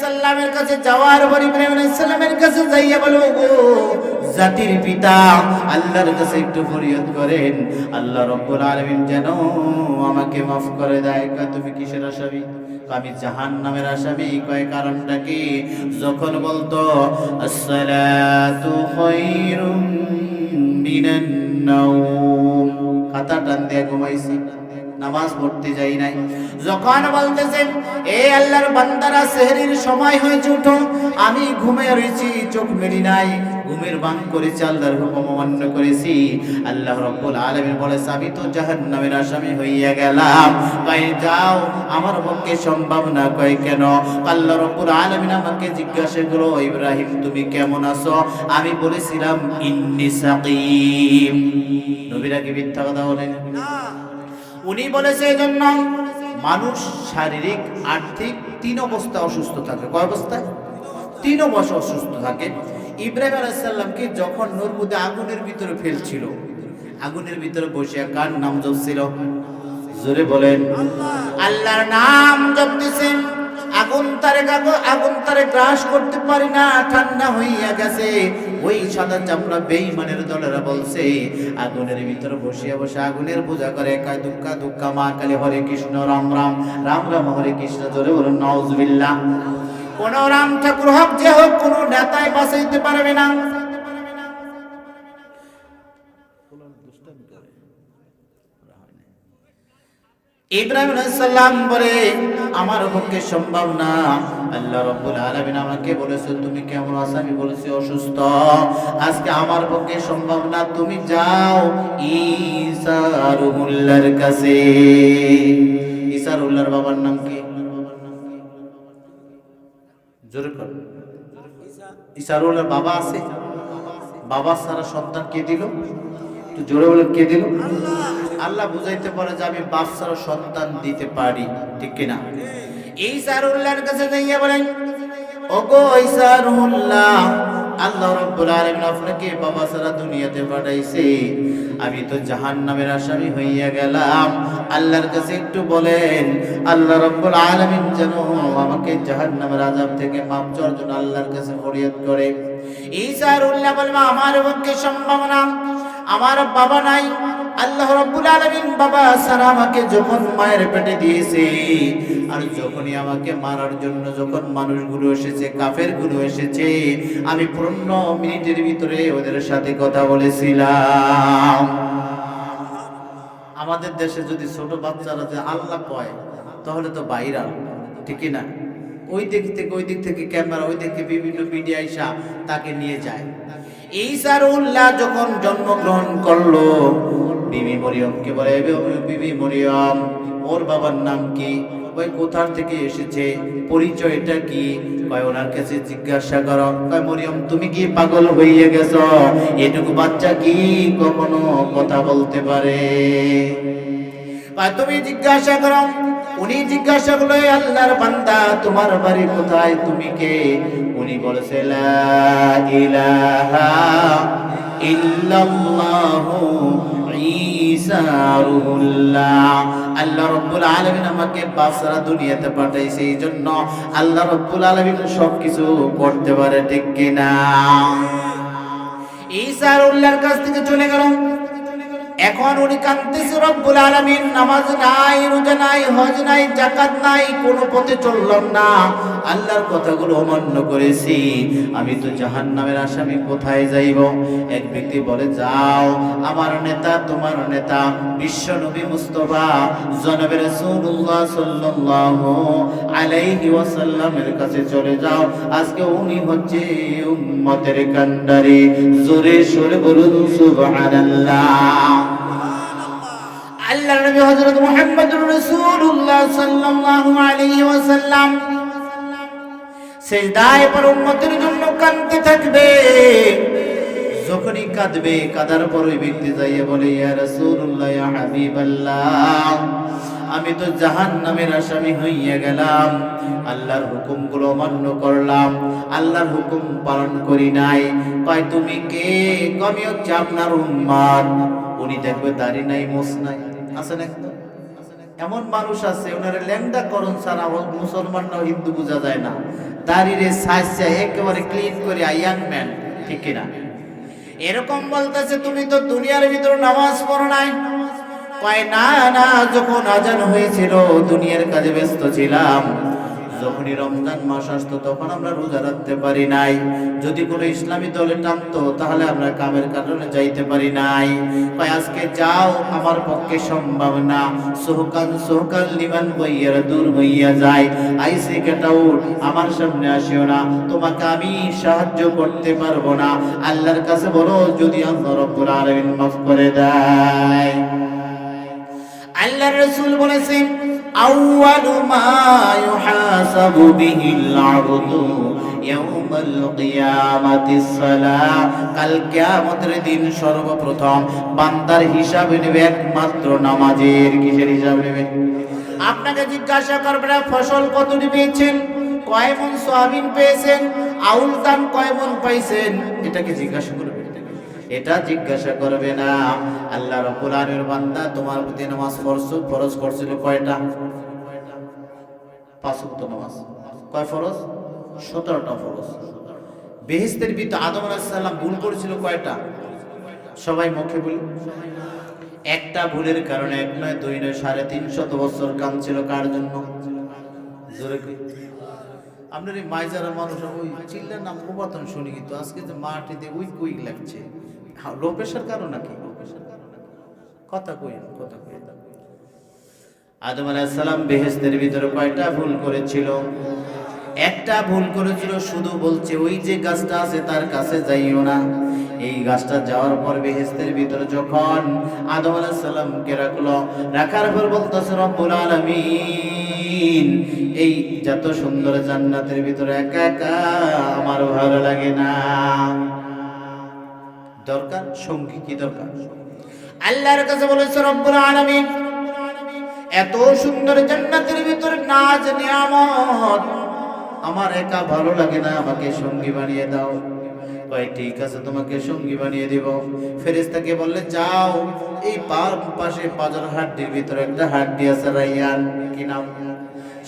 সাল্লামের কাছে যাওয়ার পর ইব্রাহিম আলাইহিস সালামের কাছে যাইয়া বলো, গো জাতির পিতা, আল্লাহর কাছে একটু ফরিয়াদ করেন, আল্লাহ রাব্বুল আলামিন যেন আমাকে মাফ করে দেয়। তুমি কিসের আসামি? আমি জাহান্নামের আসামি। কয় কারণটা কি? যখন বলতো আসসালাতু খায়রুম মিনান নাওম, খাতা টান দিয়ে ঘুমাইছি, নামাজ পড়তে যাই নাই। যখন বলতেছেন এ আল্লাহর বান্দারা সেহরির সময় হয়েছে, উঠো, আমি ঘুমিয়ে রয়েছি, চোখ মেলি নাই, ঘুমের ভান করেছি, আল্লাহর হুকুম অমান্য করেছি, আল্লাহ রাব্বুল আলামিন বলেছে আমি তো জাহান্নামের আসামি হইয়া গেলাম। কয় যাও, আমার পক্ষে সম্ভব না। কয় কেন? আল্লাহ রাব্বুল আলামিন আমাকে জিজ্ঞাসা করলো, ইব্রাহিম তুমি কেমন আছো? আমি বলেছিলাম ইন্নী সাকিম। নবীরা কি মিথ্যা কথা বলেন? না। উনি বলেছে এজন্য মানুষ শারীরিক, আর্থিক তিন অবস্থা অসুস্থ থাকে। কয় অবস্থায়? তিন অবস্থা অসুস্থ থাকে। ইব্রাহিম আলাইহিস সালামকে যখন নরমুদে আগুনের ভিতরে ফেলছিল, আগুনের ভিতরে বসে কার নাম জপছিল? জোরে বলেন। আল্লাহর নাম জপতেছেন। আগুন তারে গ্রাস করতে পারি না, ঠান্ডা হইয়া গেছে। ওই সাদা চামড়া বেঈমানের দলেরা বলছে আগুনের ভিতরে বসিয়া বসে আগুনের পূজা করে, একাই দুক্কা দুক্কা মা কালী, হরে কৃষ্ণ রাম রাম রাম রাম হরে কৃষ্ণ। জোরে বলুন নাউজুবিল্লাহ। কোন রাম ঠাকুর হোক যে হোক, কোন নেতাই বাঁচাইতে পারবে না। ইব্রাহিম আলাইহিস সালাম বলে আমার পক্ষে সম্ভব না। আল্লাহ রাব্বুল আলামিন আমাকে বলেছে তুমি কেমন আছো? আমি বলেছি অসুস্থ। আজকে আমার পক্ষে সম্ভব না, তুমি যাও ঈসা রুহুল্লাহর কাছে। ঈসা রুহুল্লাহর বাবার নাম কি? জোরে কর। ঈসা রুহুল্লাহর বাবা আছে? বাবা ছাড়া সন্তান কে দিল? তো জোরে বলেন কে দিল? আল্লাহ বুঝাইতে পারে যে আমি বাপ ছাড়া সন্তান দিতে পারি, ঠিক কিনা? ঈসা রুহুল্লাহর কাছে যাইয়া বলেন, ওগো ঈসা রুহুল্লাহ, আল্লাহ রাব্বুল আলামিন আপনাকে বাবা ছাড়া দুনিয়াতে পাঠাইছে, আমি তো জাহান্নামের আসামি হইয়া গেলাম। আল্লাহর কাছে একটু বলেন আল্লাহ রাব্বুল আলামিন যেন আমাকে জাহান্নামের আযাব থেকে মাফ করার জন্য আল্লাহর কাছে ফরিয়াদ করে। ঈসা রুহুল্লাহ বলেন আমার পক্ষে সম্ভব না, আমার বাবা নাই। আল্লাহ রাব্বুল আলামিন বাবা ছাড়া আমাকে যখন মায়ের পেটে দিয়েছে, আর যখনই আমাকে মারার জন্য যখন মানুষগুলো এসেছে, কাফেরগুলো এসেছে, আমি 15 মিনিটের ভিতরে ওদের সাথে কথা বলেছিলাম। আমাদের দেশে যদি ছোট বাচ্চারা যে আল্লাহ কয় তাহলে তো ভাইরাল, ঠিক না? ওই দিক থেকে ক্যামেরা, ওই দিকে বিভিন্ন মিডিয়া আইসা তাকে নিয়ে যায়। ঈসা রুহুল্লাহ যখন জন্মগ্রহণ করলো, বিবি মরিয়মকে বলে, বিবি মরিয়ম ওর বাবার নাম কি? ওই কোথা থেকে এসেছে, পরিচয়টা কি? কয় ওনার কাছে জিজ্ঞাসা করো। কয় মরিয়ম তুমি কি পাগল হইয়া গেছো? এটুকু বাচ্চা কি কখনো কথা বলতে পারে? তুমি জিজ্ঞাসা করো। উনি জিজ্ঞাসা করলো, আল্লাহর বান্দা তোমার বাড়ি কোথায়, তুমি কে? উনি বলেছে লা ইলাহা ইল্লাল্লাহু ঈসা রুহুল্লাহ। আল্লাহ রাব্বুল আলামিন আমাকে বাসরা দুনিয়াতে পাঠাইছে, এইজন্য আল্লাহ রাব্বুল আলামিন সবকিছু করতে পারে, ঠিক কিনা? ঈসা রুহুল্লাহর কাছ থেকে চলে গেল। এখন উনি কাঁদতেছে, রব্বুল আলামিন নামাজ নাই, রোজা নাই, হজ নাই, যাকাত নাই, কোন পথে চললাম না, আল্লাহর কথাগুলো অমান্য করেছি, আমি তো জাহান্নামের আসামি, কোথায় যাইব? এক ব্যক্তি বলে যাও আমার নেতা, তোমার নেতা বিশ্ব নবী মুস্তাফা জনাবে রাসূলুল্লাহ সাল্লাল্লাহু আলাইহি ওয়াসাল্লামের কাছে চলে যাও, আজকে উনি হচ্ছে উম্মতের কান্ডারি। জোরে সোরে বলুন সুবহানাল্লাহ। আল্লাহর নবী হযরত মুহাম্মদুর রাসূলুল্লাহ সাল্লাল্লাহু আলাইহি ওয়াসাল্লাম সিজদায় পড়ে উম্মতের জন্য কাঁদতে থাকবে। যখনই কাঁদবে, কাঁদার পর ওই ব্যক্তি যাইয়া বলে, ইয়া রাসূলুল্লাহ, ইয়া হাবিবাল্লাহ, আমি তো জাহান্নামের আসামি হইয়া গেলাম, আল্লাহর হুকুমগুলো অমান্য করলাম, আল্লাহর হুকুম পালন করি নাই। কয় তুমি কে? আমি হচ্ছে আপনার উম্মত। উনি দেখবে দাড়ি নাই, মোছ নাই, আছে না? এমন মানুষ আছে ওনার ল্যাংদা করণ ছাড়া মুসলমান না হিন্দু বোঝা যায় না, দাড়িরে সাজা একেবারে ক্লিন করে ইয়াং ম্যান, ঠিক কিনা? এরকম বলতেছে তুমি তো দুনিয়ার ভিতর নামাজ পড়ো নাই। কয় না না, যখন আজান হয়েছিল দুনিয়ার কাজে ব্যস্ত ছিলাম, যখনই রমজান মাস আসতো তখন আমরা রোজা রাখতে পারি নাই, যদি কোনো ইসলামী দলে টানতো তাহলে আমরা কামের কারণে যাইতে পারি নাই। কয় আজকে যাও, আমার পক্ষে সম্ভব না, সোহকাল নিমান বইয়ার দূর হইয়া যায়, আইসে গেট আউট, আমার সামনে আসিও না, তোমাকে আমি সাহায্য করতে পারবো না। আল্লাহর কাছে বলো যদি আল্লাহ রাব্বুল আলামিন মাফ করে দেয়। আল্লাহর রাসূল বলেছেন আউয়ালু মা ইউহাসাবু বিহিল আবদু ইয়াউমাল কিয়ামাতিস সালাহ, কাল কিয়ামতের দিন সর্বপ্রথম বান্দার হিসাব নেবে একমাত্র নামাজের। কিসের হিসাব নেবে? আপনাকে জিজ্ঞাসা করবে না ফসল কতটি পেয়েছেন, কয় মণ সয়াবিন পেয়েছেন, আউল ধান কয় মণ পাইছেন, এটাকে জিজ্ঞাসা করবে? এটা জিজ্ঞাসা করবে না। আল্লাহ রাব্বুল আলামিনের বান্দা তোমার প্রতি নামাজ ফরজ করছিল কয়টা? 5 ওয়াক্ত নামাজ। কয় ফরজ? 17টা ফরজ। বেহেশতের ভিতর আদম আলাইহিস সালাম ভুল করেছিল কয়টা? সবাই মুখে বলি। একটা ভুলের কারণে 1 নয় 2 নয় 350 বছর কাঁদছিল কার জন্য? জোরে কই। আপনার এই মাইজারা মানুষ ওই চিল্লার নাম কোপাতন শুনি, কিন্তু আজকে যে মাটিতে উইক লাগছে, লো প্রেশার কারণ নাকি? কথা কই। আদম আলাইহিস সালাম বেহেশতের ভিতরে কয়টা ভুল করেছিল? একটা ভুল করেছিল, শুধু বলছে ওই যে গাছটা আছে তার কাছে যাইও না। এই গাছটা যাওয়ার পর বেহেশতের ভিতরে যখন আদম আলাইহিস সালামকে রাখার পর বলতেছে রব্বুল আলামিন, এই যত সুন্দর জান্নাতের ভিতরে একা একা আমার ভালো লাগে না, দরকার সঙ্গী। কি দরকার? আল্লাহর কাছে বলেছে রব্বুল আলামিন, এত সুন্দর জান্নাতের ভিতরে নাজ নিয়ামত, আমার একা ভালো লাগে না, আমাকে সঙ্গী বানিয়ে দাও। কয় ঠিক আছে, তোমাকে সঙ্গী বানিয়ে দিব। ফেরেশতাকে বললে যাও, এই পাশে পাঁজর হাড্ডির ভিতরে একটা হাড্ডি আছে রাইয়ান, কি নাম?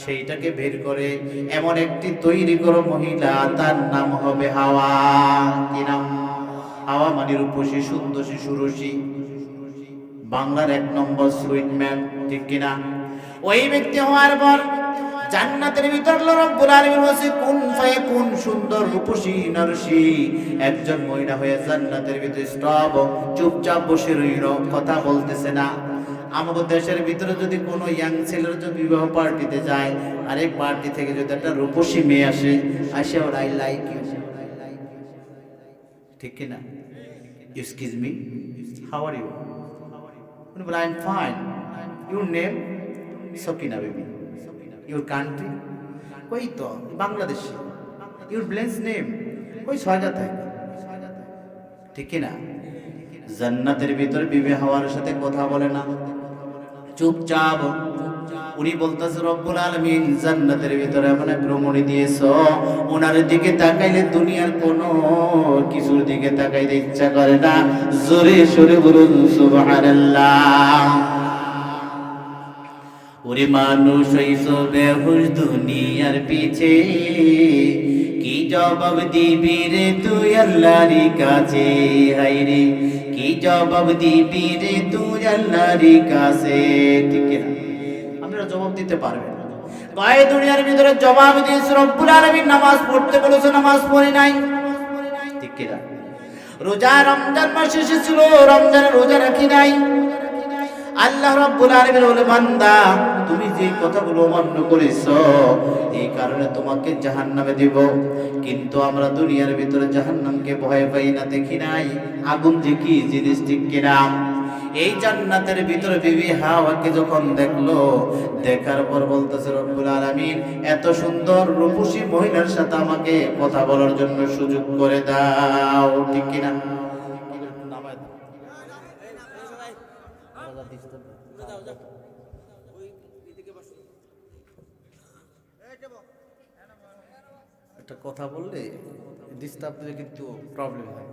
সেইটাকে বের করে এমন একটি তৈরি করো মহিলা, তার নাম হবে হাওয়া। কি নাম? হাওয়া মানে রূপসী, সুন্দর, সুরসী, বাংলার 1 নম্বর সুইট ম্যান, ঠিক কিনা? ওই ব্যক্তি হওয়ার পর জান্নাতের ভিতর রব্বুল আলামিন বলেছে কুন ফায়াকুন, সুন্দর রূপসী নারসী একজন মহিলা হয়ে জান্নাতের ভিতরে স্টপ, চুপচাপ বসে রইল, কথা বলতেছে না। আমাদের দেশের ভিতরে যদি কোনো ইয়াং ছেলের যদি বিবাহ পার্টিতে যায়, আরেক পার্টি থেকে যদি একটা রূপসী মেয়ে আসে ওর আই লাইক ইউ, ঠিক কিনা? Excuse me, how are you? I am fine. Your name? Sakina baby. Your country? ওই তো বাংলাদেশে। Your blends name? ওই ছয়টা থাকে, ঠিক কিনা? জান্নাতের ভিতর বিবি হাওয়ার সাথে কথা বলে না, চুপচাপ। উনি বলতেছে রব্বুল আলামিন জান্নাতের ভিতরে এমন এক রমণী দিয়েছো, ওনার দিকে তাকাইলে দুনিয়ার কোনো কিছুর দিকে তাকাইতে ইচ্ছা করে না। জোরে সোরে বলুন সুবহানাল্লাহ। ওরে মানুষ হইছো বেহুশ দুনিয়ার পিছে, কি জবাব দিবি রে তুই আল্লাহর কাছে? হায়রে কি জবাব দিবি রে তুই আল্লাহর কাছে? ঠিক না? আপনারা জবাব দিতে পারবেন? কয় দুনিয়ার ভিতরে জবাব দিয়েছে রব্বুল আলামিন, নামাজ পড়তে বলেছে, নামাজ পড়ি নাই, ঠিক কিনা? রোজা রমজান মাস এসেছিল, রমজানের রোজা রাখি নাই। আল্লাহ রাব্বুল আলামিন বলে বান্দা তুমি যে কথাগুলো অমান্য করেছো, এই কারণে তোমাকে জাহান্নামে দিব। কিন্তু আমরা দুনিয়ার ভিতরে জাহান্নামকে ভয় পাই না, দেখি নাই আগুন যে কি জিনিস, ঠিক কিনা? এই জান্নাতের ভিতরে বিবি হাওয়াকে যখন দেখলো, দেখার পর বলতেছে রব্বুল আলামিন এত সুন্দর রূপসী মহিলার সাথে আমাকে কথা বলার জন্য সুযোগ করে দাও, ঠিক কিনা? একটা কথা বললে ডিস্টার্ব দিলে কিন্তু প্রবলেম হয়।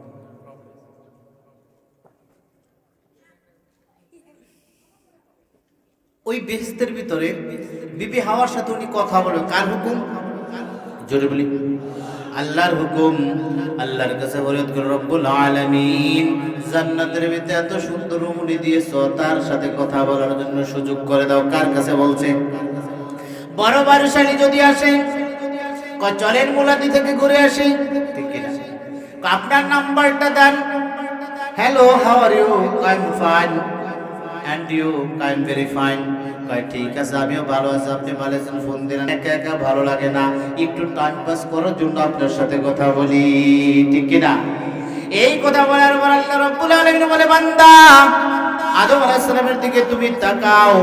ওই বেহেশতের ভিতরে বিবি হাওয়ার সাথে উনি কথা বলে, কার হুকুম? জোরে বলি, আল্লাহর হুকুম। আল্লাহর কাছে ফরিয়াদ করে, রব্বুল আলামিন জান্নাতের ভিতরে এত সুন্দর রমণী দিয়েছো, তার সাথে কথা বলার জন্য সুযোগ করে দাও। কার কাছে বলছে? বড় বারশালী যদি আসে, চলেন মুলাদি থেকে ঘুরে আসি, ঠিক কিনা? আপনার নাম্বারটা দেন। Hello, how are you? I am fine, and you? I am very fine. ঠিক আছে, আমিও ভালো আছি, আপনি ভালো আছেন? ফোন দিলেন, একা একা ভালো লাগে না, একটু টাইম পাস করার জন্য আপনার সাথে কথা বলি, ঠিক কিনা? এই কথা বলার পর আল্লাহ রাব্বুল আলামিন বলে, বান্দা আদম আলাইহিস সালামের দিকে তুমি তাকাও,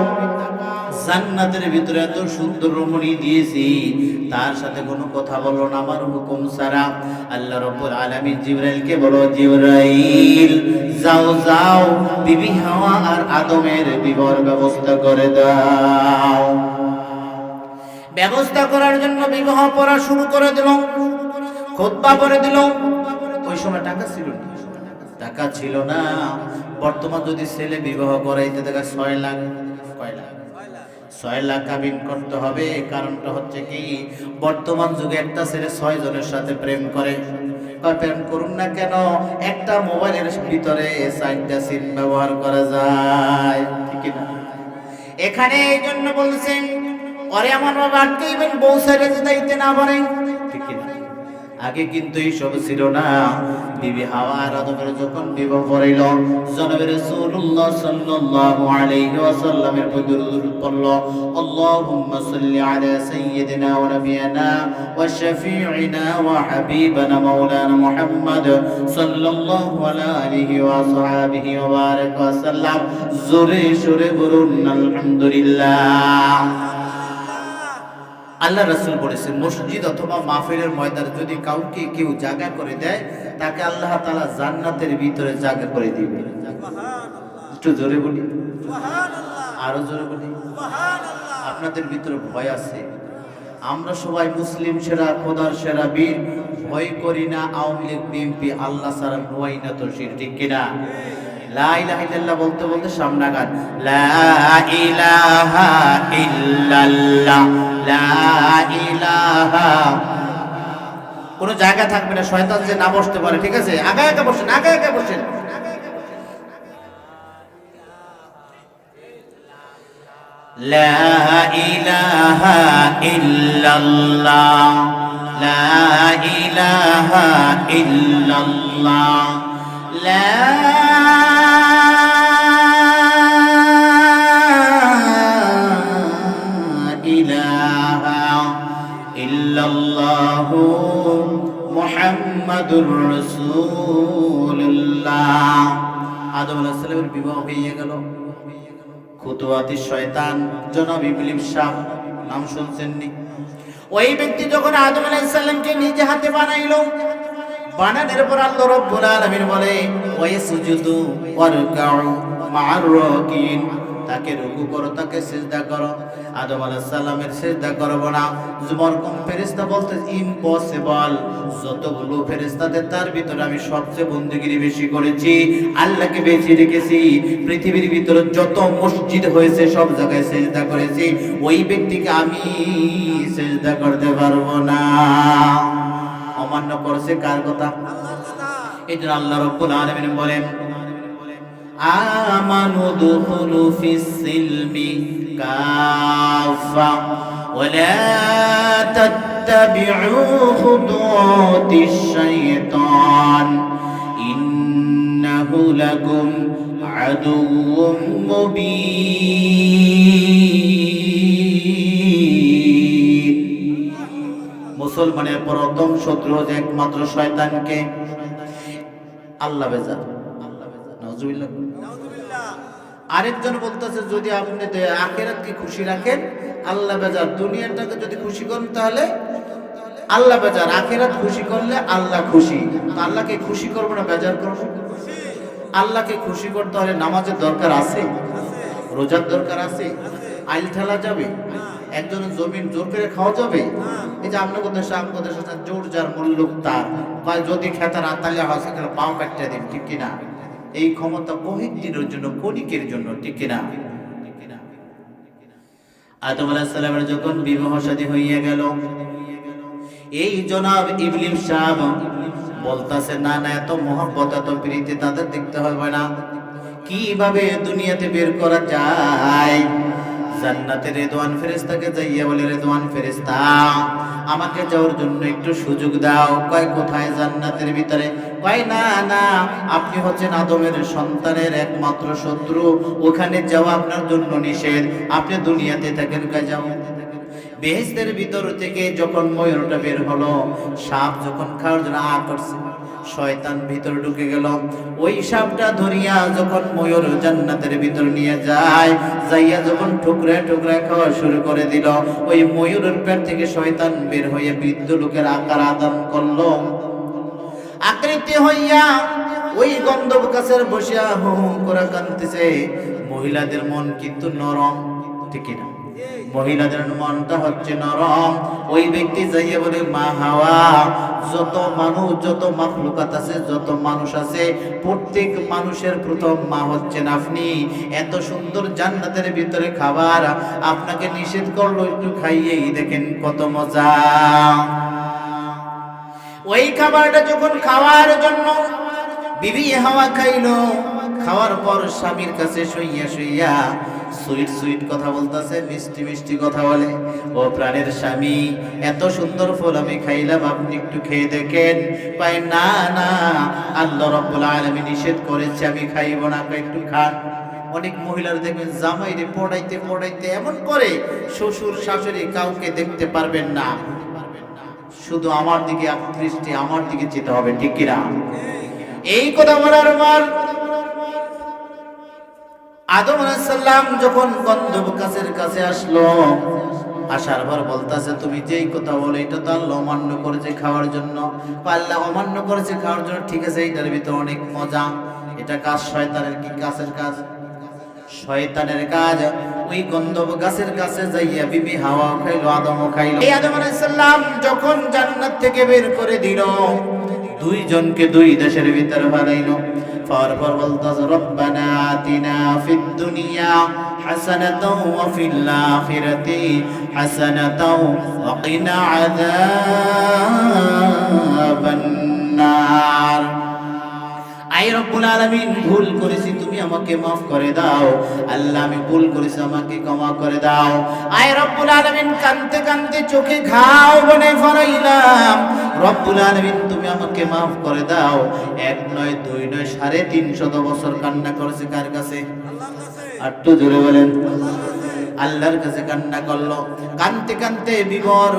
জান্নাতের ভিতরে এত সুন্দর রমণী দিয়েছি, তার সাথে কোনো কথা বললো না আমার হুকুম ছাড়া। আল্লাহ রাব্বুল আলামিন জিবরাইলকে বলো, জিবরাইল যাও যাও, বিবি হাওয়া আর আদমের বিবাহের ব্যবস্থা করে দাও। ব্যবস্থা করার জন্য বিবাহ পড়া শুরু করে দিল, খুতবা পড়ে দিল। ওই সময় টাকা ছিল না, টাকা ছিল না। বর্তমান যদি ছেলে বিবাহ করাইতে দেখা 6 লাখ, কয় লাখ? 6 লাখ কাবিন করতে হবে। কারণটা হচ্ছে কি, বর্তমান যুগে একটা ছেলে 6 জনের সাথে প্রেম করে। প্রেম করুন না কেন, একটা মোবাইলের ভিতরে 4টা সিম ব্যবহার করা যায়, ঠিক না? এখানে এই জন্য বলছেন, ওরে আমার বাবা আটকেইবেন, বউ ছেড়ে যেতে না পারে, ঠিক না? আগে কিন্তু এইসব ছিল না। বিবি হাওয়া আর আদমের যখন বিবাহ পড়াইল, জনাবে রাসূলুল্লাহ সাল্লাল্লাহু আলাইহি ওয়াসাল্লামের প্রতি দরুদ পড়ল, আল্লাহুম্মা সাল্লি আলা সাইয়্যিদিনা ওয়া নাবিয়িনা ওয়া শাফিঈনা ওয়া হাবিবানা মাওলানা মুহাম্মদ সাল্লাল্লাহু আলাইহি ওয়া সাহবিহি ওয়া বারাকা ওয়া সাল্লাম। জোরে সোরে বলুন আলহামদুলিল্লাহ। আল্লাহ রাসূল বলেছেন, মসজিদ অথবা মাহফিলের ময়দানে যদি কাউকে কেউ জায়গা করে দেয়, তাকে আল্লাহ তাআলা জান্নাতের ভিতরে জায়গা করে দিবে। সুবহানাল্লাহ। একটু জোরে বলি সুবহানাল্লাহ, আরো জোরে বলি সুবহানাল্লাহ। আপনাদের ভিতরে ভয় আছে, আমরা সবাই মুসলিম সেরা, খোদার সেরা বীর, ভয় করি না আওয়ামী লীগ বিএনপি, আল্লাহ ছাড়া নুয়াই না তো শির, ঠিক কিনা? লা ইলাহা ইল্লাল্লাহ বলতে বলতে সামনে আগান, লা ইলাহা ইল্লাল্লাহ, লা ইলাহা। কোনো জায়গা থাকবে না, শয়তান যে না বসতে পারে, ঠিক আছে? আগে আগে বসেন, আগে আগে বসেন। লা ইলাহা ইল্লাল্লাহ, লা ইলাহা ইল্লাল্লাহ, লা ইলাহা ইল্লাল্লাহু মুহাম্মাদুর রাসূলুল্লাহ। আদম আলাইহিস সালামের বিবাহ হয়ে গেল। খুতুওয়াতি শয়তান জনাব ইবলিস শাহ, নাম শুনছেন নি? ওই ব্যক্তি যখন আদম আলাইহিস সালামকে নিজে হাতে বানাইলো, বানানোর পর আল্লাহ রাব্বুল আলামিন বলে, ওয়াসজুদু ওয়ারকাউ মা'আর রাকিন, তাকে রুকু করো, তাকে সিজদা করো। আদম আলাইহিস সালামের সিজদা করব না, যুবরকম ফেরেশতা বলতে ইম্পসিবল। যতগুলো ফেরেশতাদের তার ভিতরে আমি সবচেয়ে বন্দেগিরি বেশি করেছি, আল্লাহকে বেশি রেখেছি। পৃথিবীর ভিতরে যত মসজিদ হয়েছে সব জায়গায় সিজদা করেছি, ওই ব্যক্তিকে আমি সিজদা করতে পারবো না। অমান্য করেছে কার কথা? আল্লাহর কথা। এজন্য আল্লাহ রাব্বুল আলামিন বলেন, আমানু দুখুলু ফিস সিলমি কাফা ওয়া লা তাত্তাবিউ খুতুওয়াতিশ শাইতান ইন্নাহু লাকুম আদুউম মুবিন। মুসলমানের প্রথম শত্রু হচ্ছে একমাত্র শয়তানকে। আল্লাহ বেজার, নাউজুবিল্লাহ। আরেকজন বলতেছে, যদি আপনি আখিরাতকে খুশি রাখেন, আল্লাহ বেজার। দুনিয়াটাকে যদি খুশি করেন তাহলে আল্লাহ বেজার, আখিরাত খুশি করলে আল্লাহ খুশি। আল্লাহকে খুশি করবো না বেজার করবো? আল্লাহকে খুশি করতে হলে নামাজের দরকার আছে, রোজার দরকার আছে, আইল ঠেলা যাবে, একজনের জমিন জোর করে খাওয়া যাবে? এই যে আপনাদের দেশে আমাদের সাথে জোর যার মূল্য তার, যদি খেতার আতালে হাসে পাও কাটতে দিন, ঠিক কিনা? এই ক্ষমতা কয়েক দিনের জন্য, কণিকের জন্য, ঠিক কিনা? আদম আলাইহিস সালামের যখন বিবাহ শাদী হইয়া গেল, এই জনাব ইবলিস সাহেব বলতাছে না না, এত মহব্বত এত প্রীতি তাদের দেখতে হবে না, কিভাবে দুনিয়াতে বের করা যায়। জান্নাতের রেদওয়ান ফেরেশতাকে যাইয়া বলে, রেদওয়ান ফেরেশতা আমাকে যাওয়ার জন্য একটু সুযোগ দাও। কয় কোথায়? জান্নাতের ভিতরে। কয় না না, আপনি হচ্ছেন আদমের সন্তানের একমাত্র শত্রু, ওখানে যাওয়া আপনার জন্য নিষেধ, আপনি দুনিয়াতে থাকেন। কয় যাও। বেহেশতের ভিতর থেকে যখন ময়ূরটা বের হলো, সাপ যখন খাওয়ার জন্য করছে, শয়তান ভিতর ঢুকে গেল। ওই সাপটা ধরিয়া যখন ময়ূর জান্নাতের ভিতর নিয়ে যায়, যাইয়া যখন টুকরা টুকরা খাওয়া শুরু করে দিল, ওই ময়ূরের পেট থেকে শয়তান বের হয়ে বৃদ্ধ লোকের আকার আদান করলো, আকৃতি হইয়া ওই গন্ধব গাছের বসিয়া হু হু করে কাঁদতেছে। মহিলাদের মন কিন্তু নরম, ঠিক না? মহিলাদের মনটা হচ্ছে নরম। ওই ব্যক্তি যাইয়া বলে, মা হাওয়া, যত মানুষ, যত মাখলুকাত আছে, যত মানুষ আছে, প্রত্যেক মানুষের প্রথম মা হচ্ছেন আপনি। এত সুন্দর জান্নাতের ভিতরে খাবার আপনাকে নিষেধ করলো, একটু খাইয়েই দেখেন কত মজা। ওই খাবারটা যখন খাওয়ার জন্য বিবি হাওয়া খাইলো, খাওয়ার পর স্বামীর কাছে শুইয়া শুইয়া সুইট সুইট কথা বলতেছে, মিষ্টি মিষ্টি কথা বলে, ও প্রাণের স্বামী, এত সুন্দর ফল আমি খাইলাম, আপনি একটু খেয়ে দেখেন। পাই না না, আল্লাহ রাব্বুল আলামিন নিষেধ করেছে, আমি খাইব না, একটু খান। অনেক মহিলার দেখবেন জামাইরে পড়াইতে পড়াইতে এমন করে, শ্বশুর শাশুড়ি কাউকে দেখতে পারবেন না, শুধু আমার দিকে দৃষ্টি, আমার দিকে যেতে হবে, ঠিক কিনা? এই কথা বলার পর আদম আলাইহিস সালাম যখন গন্ধব গাছের কাছে আসলো, আসার পর বলতাছে, তুমি যেই কথা বলে এটা তো আল্লাহ অমান্য করেছে খাওয়ার জন্য। আল্লাহ অমান্য করেছে খাওয়ার জন্য, ঠিক আছে, এটার ভিতরে অনেক মজা, এটা কাজ শয়তানের। কি কাজের কাজ? শয়তানের কাজ। ওই গন্ধব গাছের কাছে যাইয়া বিবি হাওয়া খাইলো, আদমও খাইলো। এই আদম আলাইহিস সালাম যখন জান্নাত থেকে বের করে দিল, দুইজনকে দুই দেশের ভিতরে বানাইলো। পর বলতাছে, রব্বানা আতিনা ফিদ দুনিয়া হাসানাতাও ওয়া ফিল আখিরাতি হাসানাতাও ওয়া কিনা আযাবান নার। আই রব্বুল আলামিন, ভুল করেছি, তুমি আমাকে মাফ করে দাও। আল্লাহ, আমি ভুল করেছি, আমাকে ক্ষমা করে দাও। আই রব্বুল আলামিন, কাঁদতে কাঁদতে চোখে ঘাও বনে ফরাইলাম। রব্বুল আলামিন, তুমি আমাকে মাফ করে দাও। এক নয়, দুই নয়, 350 বছর কান্না করেছে। কার কাছে? একটু জোরে বলেন। আল্লাহর কাছে কান্না করলো। কানতে কানতে বিবর,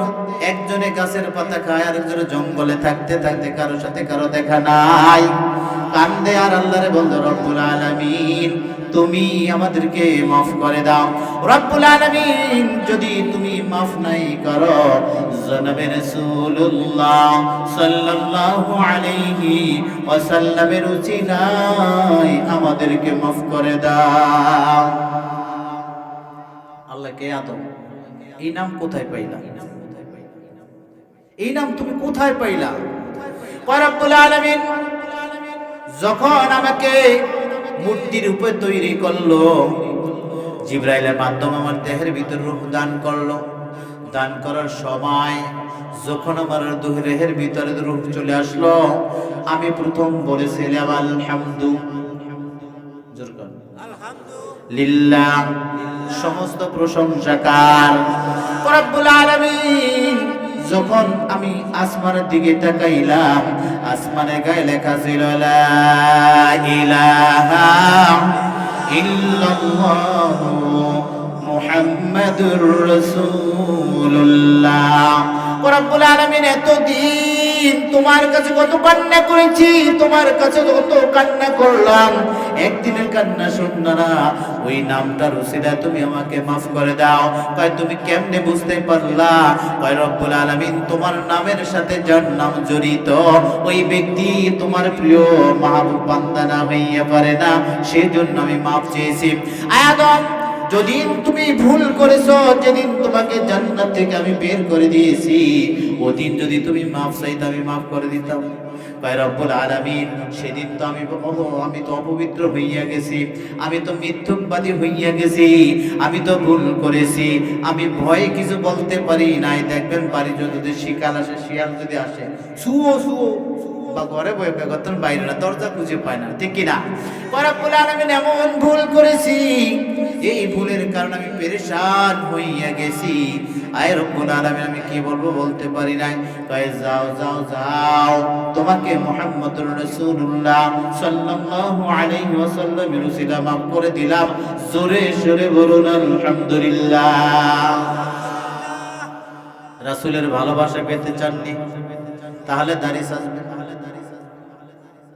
একজনে গাছের পাতা খায়, আরেকজনে জঙ্গলে থাকতে থাকতে কারো সাথে কারো দেখা নাই। কান্দে আর আল্লাহরে বলল, রব্বুল আলামিন, তুমি আমাদেরকে মাফ করে দাও। রব্বুল আলামিন, যদি তুমি মাফ নাই করো, জনাবে রাসূলুল্লাহ সাল্লাল্লাহু আলাইহি ওয়াসাল্লামের উসিলায় আমাদেরকে মাফ করে দাও। আল্লাহ, কে আদম, এই নাম কোথায় পাইলা? এই নাম তুমি কোথায় পাইলা? রব্বুল আলামিন যখন আমাকে মূর্তির উপরে তৈরি করলো, জিবরাইলের মাধ্যমে আমার দেহের ভিতর রূহ দান করলো। দান করার সময় যখন আমার দেহের ভিতরে রূহ চলে আসলো, আমি প্রথম বলেছিলাম আলহামদুলিল্লাহ, সমস্ত প্রশংসা কার? রব্বুল আলামিন। যখন আমি আসমানের দিকে তাকাইলাম, আসমানের গায়ে লেখা ছিল লা ইলাহা ইল্লাল্লাহু মুহাম্মাদুর রাসূলুল্লাহ। রব্বুল আলামিন, এতদিন তোমার কাছে কত কান্না করেছি, তোমার কাছে কত কান্না করলাম, একদিনের কান্না শুননা না, ওই নামটার উসিলা তুমি আমাকে মাফ করে দাও। কয়, তুমি কেমনে বুঝতে পারলা? কয়, রব্বুল আলামিন, তোমার নামের সাথে যার নাম জড়িত, ওই ব্যক্তি তোমার প্রিয় মাহবুব বান্দা না হইয়া পারে না, সেজন্য আমি মাফ চেয়েছি। আদম যেদিন তুমি ভুল করেছো, যেদিন তোমাকে জান্নাত থেকে আমি বের করে দিয়েছি, ওদিন যদি তুমি মাফ চাইতে আমি মাফ করে দিতাম। কয় রব্বুল আলামিন, সেদিন তো আমি তো অপবিত্র হইয়া গেছি, আমি তো মিথ্যুকবাদী হইয়া গেছি, আমি তো ভুল করেছি, আমি ভয়ে কিছু বলতে পারি নাই। দেখবেন বাড়ি যদি শিকাল আসে, শিয়াল যদি আসে, শুয়ো শুয়ো বা ঘরে বয়ে বেগতন বাইরে না, দরজা খুঁজে পায় না, ঠিক কিনা? রব্বুল আলামিন, এমন ভুল করেছি, এই ভুলের কারণে আমি পেরেশান হইয়া গেছি। আয় রব্বুল আলামিন, আমি কি বলবো বলতে পারি নাই। কয় যাও যাও যাও, তোমাকে মুহাম্মদুর রাসূলুল্লাহ সাল্লাল্লাহু আলাইহি ওয়াসাল্লামের উসিলা মাফ করে দিলাম। জোরে জোরে বলুন আলহামদুলিল্লাহ। রাসূলের ভালোবাসা পেতে চাননি? তাহলে দাড়ি সাজবেন?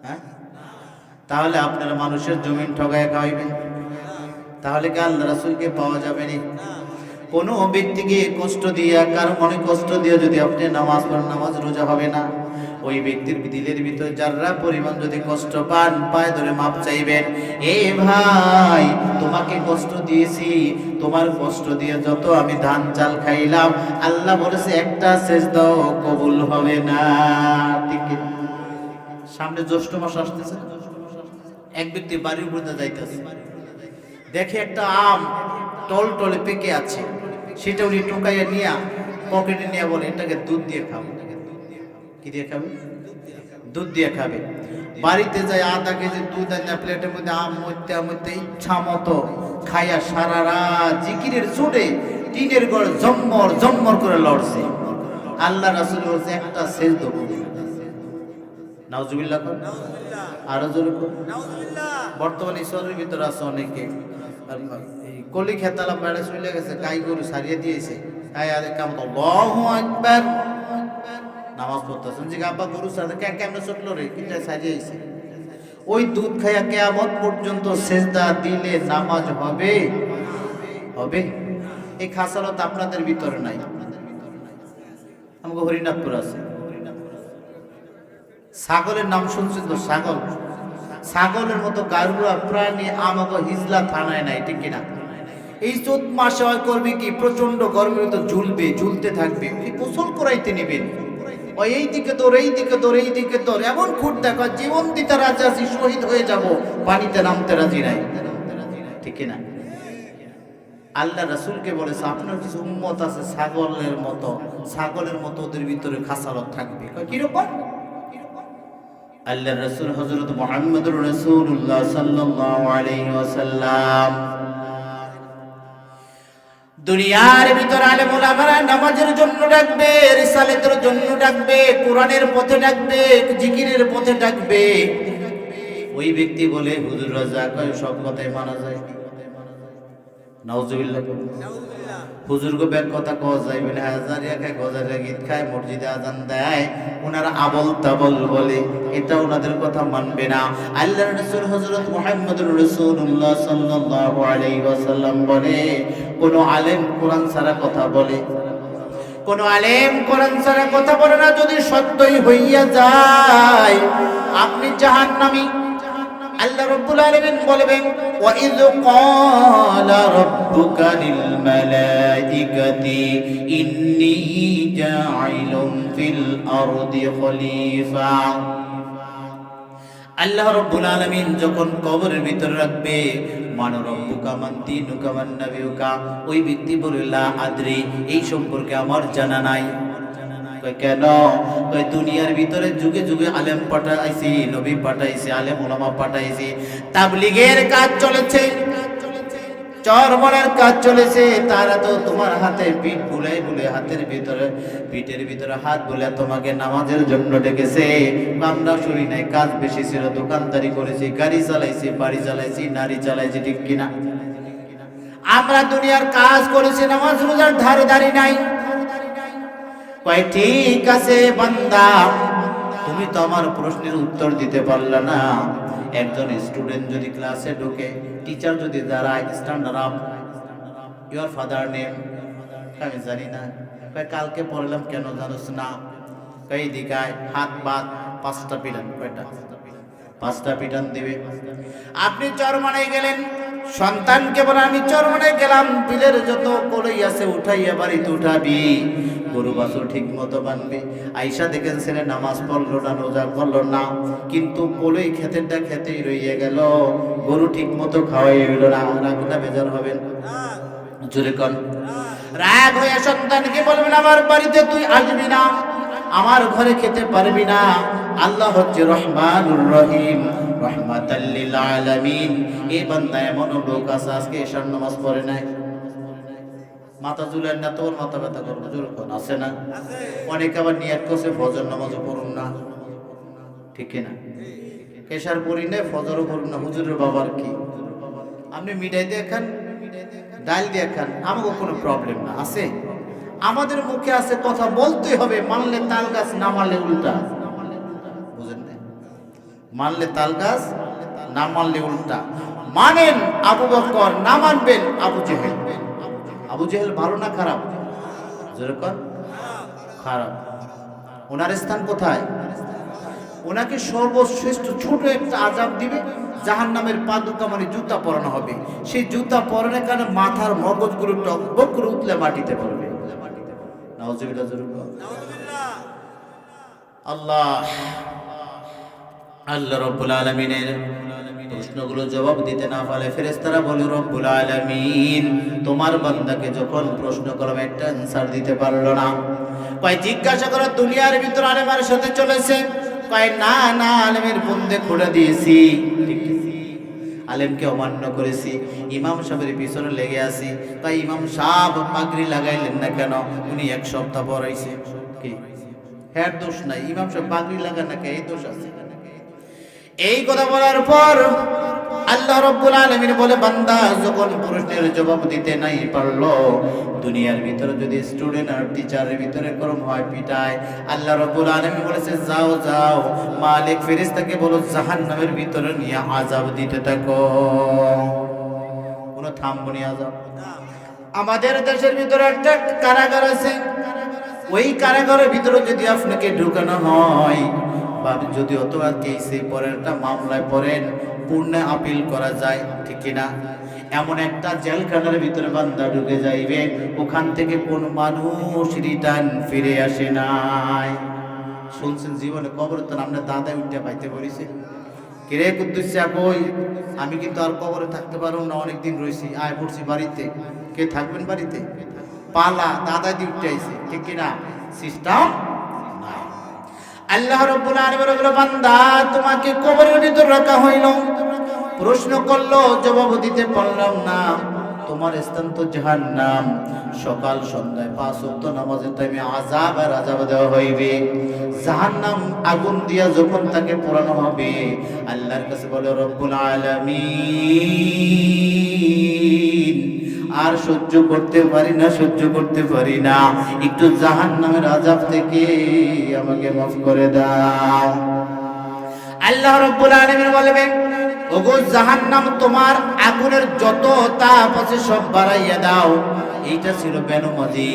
হ্যাঁ? তাহলে আপনারা মানুষের জমিন ঠগায় খাওয়াইবেন? তাহলে কি আল্লাহ রাসূলকে পাওয়া যাবে না? কোনো ব্যক্তিকে কষ্ট দিয়া, কারো মনে কষ্ট দিয়ে যদি আপনি নামাজ পড়েন, নামাজ রোজা হবে না। ওই ব্যক্তির দিলের ভিতরে যারা পরিমাণ যদি কষ্ট পান, পায়ে ধরে মাপ চাইবেন। এ ভাই, তোমাকে কষ্ট দিয়েছি, তোমার কষ্ট দিয়ে যত আমি ধান চাল খাইলাম, আল্লাহ বলেছে একটা সেজদাও কবুল হবে না। ঠিক না? সামনে জ্যৈষ্ঠ মাস আসতেছে, এক ব্যক্তি বাড়ির উপরে যাইতেছে, দেখে একটা আম টল টলে পেকে আছে, সেটা উনি টুকাইয়া নিয়ে পকেটে নিয়ে বলে, এটাকে দুধ দিয়ে খাবো। কি দিয়ে খাবে? দুধ দিয়ে খাবে। বাড়িতে যায় আধা কেজি দুধ আনা প্লেটের মধ্যে আম মধ্যে ইচ্ছা মতো খাইয়া সারা রাত জিকিরের চোটে টিনের ঘরে জম্মর জম্মর করে লড়ছে। আল্লাহ রাসূল বলছে একটা সেজদা করবে। নাউজুবিল্লাহ। আরো জোরে নাউজুবিল্লাহ। বর্তমানে ঈশ্বরের ভিতরে আছে অনেকে, এই কলি খেতালা বেড়ে চলে গেছে, গাই গরু সারিয়ে দিয়েছে, আল্লাহু আকবার নামাজ পড়তেছেন, যে আব্বা গরু সাথে কেমনে ছুটলো রে, কিন্তু সাজিয়েছে। ওই দুধ খাইয়া কিয়ামত পর্যন্ত সেজদা দিলে নামাজ হবে? হবে? এই খাসালত আপনাদের ভিতরে নাই। আমাকে হরিনাথপুর আছে, ছাগলের নাম শুনছেন তো? ছাগল, ছাগলের মতো গারুয়া প্রাণী আমাকে হিজলা থানায় নাই, ঠিক কিনা? এই চোদ্দ মাসে হয় করবে কি, প্রচন্ড গরমে তো ঝুলবে, ঝুলতে থাকবে, গোসল করাইতে নেবেন, ওই এই দিকে দৌড়, এই দিকে দৌড়, এই দিকে দৌড়, এমন খুঁট দেখো জীবন দিতে রাজি আছি, শহীদ হয়ে যাব, পানিতে নামতে রাজি নাই, ঠিক কিনা? আল্লাহ রাসূলকে বলেছে আপনার কিছু উম্মত আছে ছাগলের মতো, ছাগলের মতো ওদের ভিতরে খাসালত থাকবে। কিরকম? আল্লাহ রাসূল হযরত মুহাম্মদুর রাসূলুল্লাহ সাল্লাল্লাহু আলাইহি ওয়াসাল্লাম দুনিয়ার ভিতরে আলেম ওলামারা নামাজের জন্য ডাকবে, রিসালাতের জন্য ডাকবে, কোরআনের পথে ডাকবে, জিকিরের পথে ডাকবে। ওই ব্যক্তি বলে হুজুর রাজা কয় সব কথাই মানা যায়। নাউজুবিল্লাহ। হুজুর গো ব্যাগ কথা কওয়া যাইবে না, হাজারিয়া খায়, গজারিয়া গীত খায়, মসজিদে আজান দেয়, ওনারা আবল তাবল বলে, এটা ওনাদের কথা মানবে না। আল্লাহর রাসূল হযরত মুহাম্মদুর রাসূলুল্লাহ সাল্লাল্লাহু আলাইহি ওয়াসাল্লাম বলে, কোন আলেম কোরআন ছাড়া কথা বলে, কোন আলেম কোরআন ছাড়া কথা বলে না, যদি সত্যই হইয়া যায় আপনি জাহান্নামী। আল্লাহ রাব্বুল আলামিন বলবেন, ওয়া ইয ক্বালা রাব্বুকা লিল মালাইকাতি ইন্নী জাঈলুম ফিল আরদি খলিফা। আল্লাহ রাব্বুল আলামিন যখন কবরের ভিতরে রাখবে, মান রাব্বুকা মান দীনুকা মান নাবিয়ুকা, ওই ব্যক্তি বলে লা আদরি, এই সম্পর্কে আমার জানা নাই। কেন? দুনিয়ার ভিতরে যুগে যুগে আলেম পাঠাইছি, নবী পাঠাইছি, আলেম ওলামা পাঠাইছি, তাবলীগের কাজ চলেছে, চরমনের কাজ চলেছে, তারা তো তোমার হাতে পিঠ বুলাই বুলে, হাতের ভিতরে পিঠের ভিতরে হাত বুলে তোমাকে নামাজের জন্য ডেকেছে। আমরা শুনি নাই, কাজ বেশি ছিল, দোকানদারি করেছি, গাড়ি চালাইছি, বাড়ি চালাইছি, নারী চালাইছি, ঠিক কিনা? আমরা দুনিয়ার কাজ করেছি, নামাজ রোজার ধারে ধারি নাই। কয় ঠিক আছে বান্দা, তুমি তো আমার প্রশ্নের উত্তর দিতে পারলে না। একজন স্টুডেন্ট যদি ক্লাসে ঢোকে, টিচার যদি দাঁড়ায়, stand up, your father name, আমি জানি না। কয় কালকে পড়লাম, কেন জানোস না? কই দিকায় হাত বাদ, 5টা পিটান। কয়টা? 5টা পিটান দিবে। আপনি চরমানায় গেলেন, সন্তানকে বলে আমি চরমনে গেলাম, বিলের যত কলই আছে উঠাইয়া বাড়িতে উঠাবি, গরু বাছুর ঠিক মতো বানবি। আইসা দেখেন ছেলে নামাজ পড়লো না, রোজা করলো না, কিন্তু কলই খেতেরটা খেতেই রইয়ে গেল, গরু ঠিক মতো খাওয়াই হইল না। রাগটা বেজার হবেন? জোরে কন। রাগ হয়ে সন্তানকে বলবেন আমার বাড়িতে তুই আসবি না, আমার ঘরে খেতে পারবি না। আল্লাহ হচ্ছে রহমানুর রহিম, রহমাতাল লিল আলামিন। এই বান্দা এমন লোক আছে আজকে এশার নামাজ পড়ে নাই, মাথা চুলেন না, তোর মাথা ব্যথা করবো, জোর কোন আছে না? অনেকে আবার নিয়ত করছে ফজর নামাজও পড়ুন না, ঠিক না? এশার পড়ি না, ফজরও পড়ুন না, হুজুরের বাবার কি? আপনি মিঠাই দিয়ে খান, ডাল দিয়ে খান, আমাকে কোনো প্রবলেম না আছে। আমাদের মুখে আছে কথা বলতে হবে, মানলে তাল গাছ, না মানলে উল্টা। বুঝেন না? মানলে তাল গাছ, না মানলে উল্টা। মানেন আবু বকর, না মানবেন আবু জেহেল। আবু জেহেল ভালো না খারাপ? যেরকম খারাপ। ওনার স্থান কোথায়? ওনাকে সর্বশ্রেষ্ঠ ছোট একটা আযাব দিবে, জাহান্নামের পাদুকা মানে জুতা পরানো হবে। সেই জুতা পরানোর কারণে মাথার মগজগুলো টকবক করে উতলে মাটিতে পড়বে। নাউজুবিল্লাহ, নাউজুবিল্লাহ। আল্লাহ আল্লাহ রব্বুল আলামিনের প্রশ্নগুলো জবাব দিতে না পারলে ফেরেশতারা বলে রব্বুল আলামিন তোমার বান্দাকে যখন প্রশ্ন করবে একটা আনসার দিতে পারলো না, কয় জিজ্ঞাসা করো দুনিয়ার ভিতর আলেমের সাথে চলেছে, কয় না না আলেমের বন্দে খুলে দিয়েছি, আলেমকে অমান্য করেছি, ইমাম সাহেবের পিছনে লেগে আছি, তাই ইমাম সাহেব পাগড়ি লাগাইলেন না কেন? উনি এক সপ্তাহ পরাইছে, কি হ্যাঁ দোষ নাই, ইমাম সাহেব পাগড়ি লাগান না কে, এই দোষ আছে? এই কথা বলার পর আল্লাহ রাব্বুল আলামিন বলে বান্দা যখন প্রশ্নের জবাব দিতে নাই পারলো, দুনিয়ার ভিতরে যদি স্টুডেন্ট আর টিচারের ভিতরে করম হয় পিটায়, আল্লাহ রাব্বুল আলামিন বলেছে যাও যাও মালিক ফেরেশতাকে বলো জাহান্নামের ভিতরে নিয়ে আযাব দিতে থাকো। কোনো থামবনি আযাব। আমাদের দেশের ভিতরে একটা কারাগার আছে, ওই কারাগারের ভিতরে যদি আপনাকে ঢুকানো হয় বা যদি অথবা কেসে পরে একটা মামলায় পড়েন, পূর্ণ আপিল করা যায়, ঠিক কিনা? এমন একটা জেলখানার ভিতরে বান্দা ঢুকে যাইবে, ওখান থেকে কোন মানুষ রিটার্ন ফিরে আসে নাই। শুনছেন জীবনে কবর তো আমরা দাদাই উঠে পাইতে পারিছে, কিরে কুদ্দুসা কই? আমি কিন্তু আর কবরে থাকতে পারবো না, অনেকদিন রয়েছি, আয় পড়ছি বাড়িতে। কে থাকবেন বাড়িতে? পালা দাদা দিয়ে উঠে আইছে, ঠিক কিনা? সিস্টেম নাই। আল্লাহ রাব্বুল আলামিন বলল বান্দা তোমাকে কবরের ভিতর রাখা হইল, প্রশ্ন করলো জবাব দিতে পারলাম না, তোমার স্থান তো জাহান্নাম। সকাল সন্ধ্যায় 5 ওয়াক্ত নামাজের টাইমে আযাব আর আযাব দেওয়া হইবে। জাহান্নাম আগুন দিয়া যখন তাকে পোড়ানো হবে, আল্লাহর কাছে বলে রব্বুল আলামিন আর সহ্য করতে পারি না, সহ্য করতে পারি না, একটু জাহান্নামের আযাব থেকে আমাকে মাফ করে দাও। আল্লাহ রাব্বুল আলামিন বলবেন ওগো জাহান্নাম তোমার আগুনের যত তাপ আছে সব বাড়াইয়া দাও। এইটা ছিল বেনমাজি,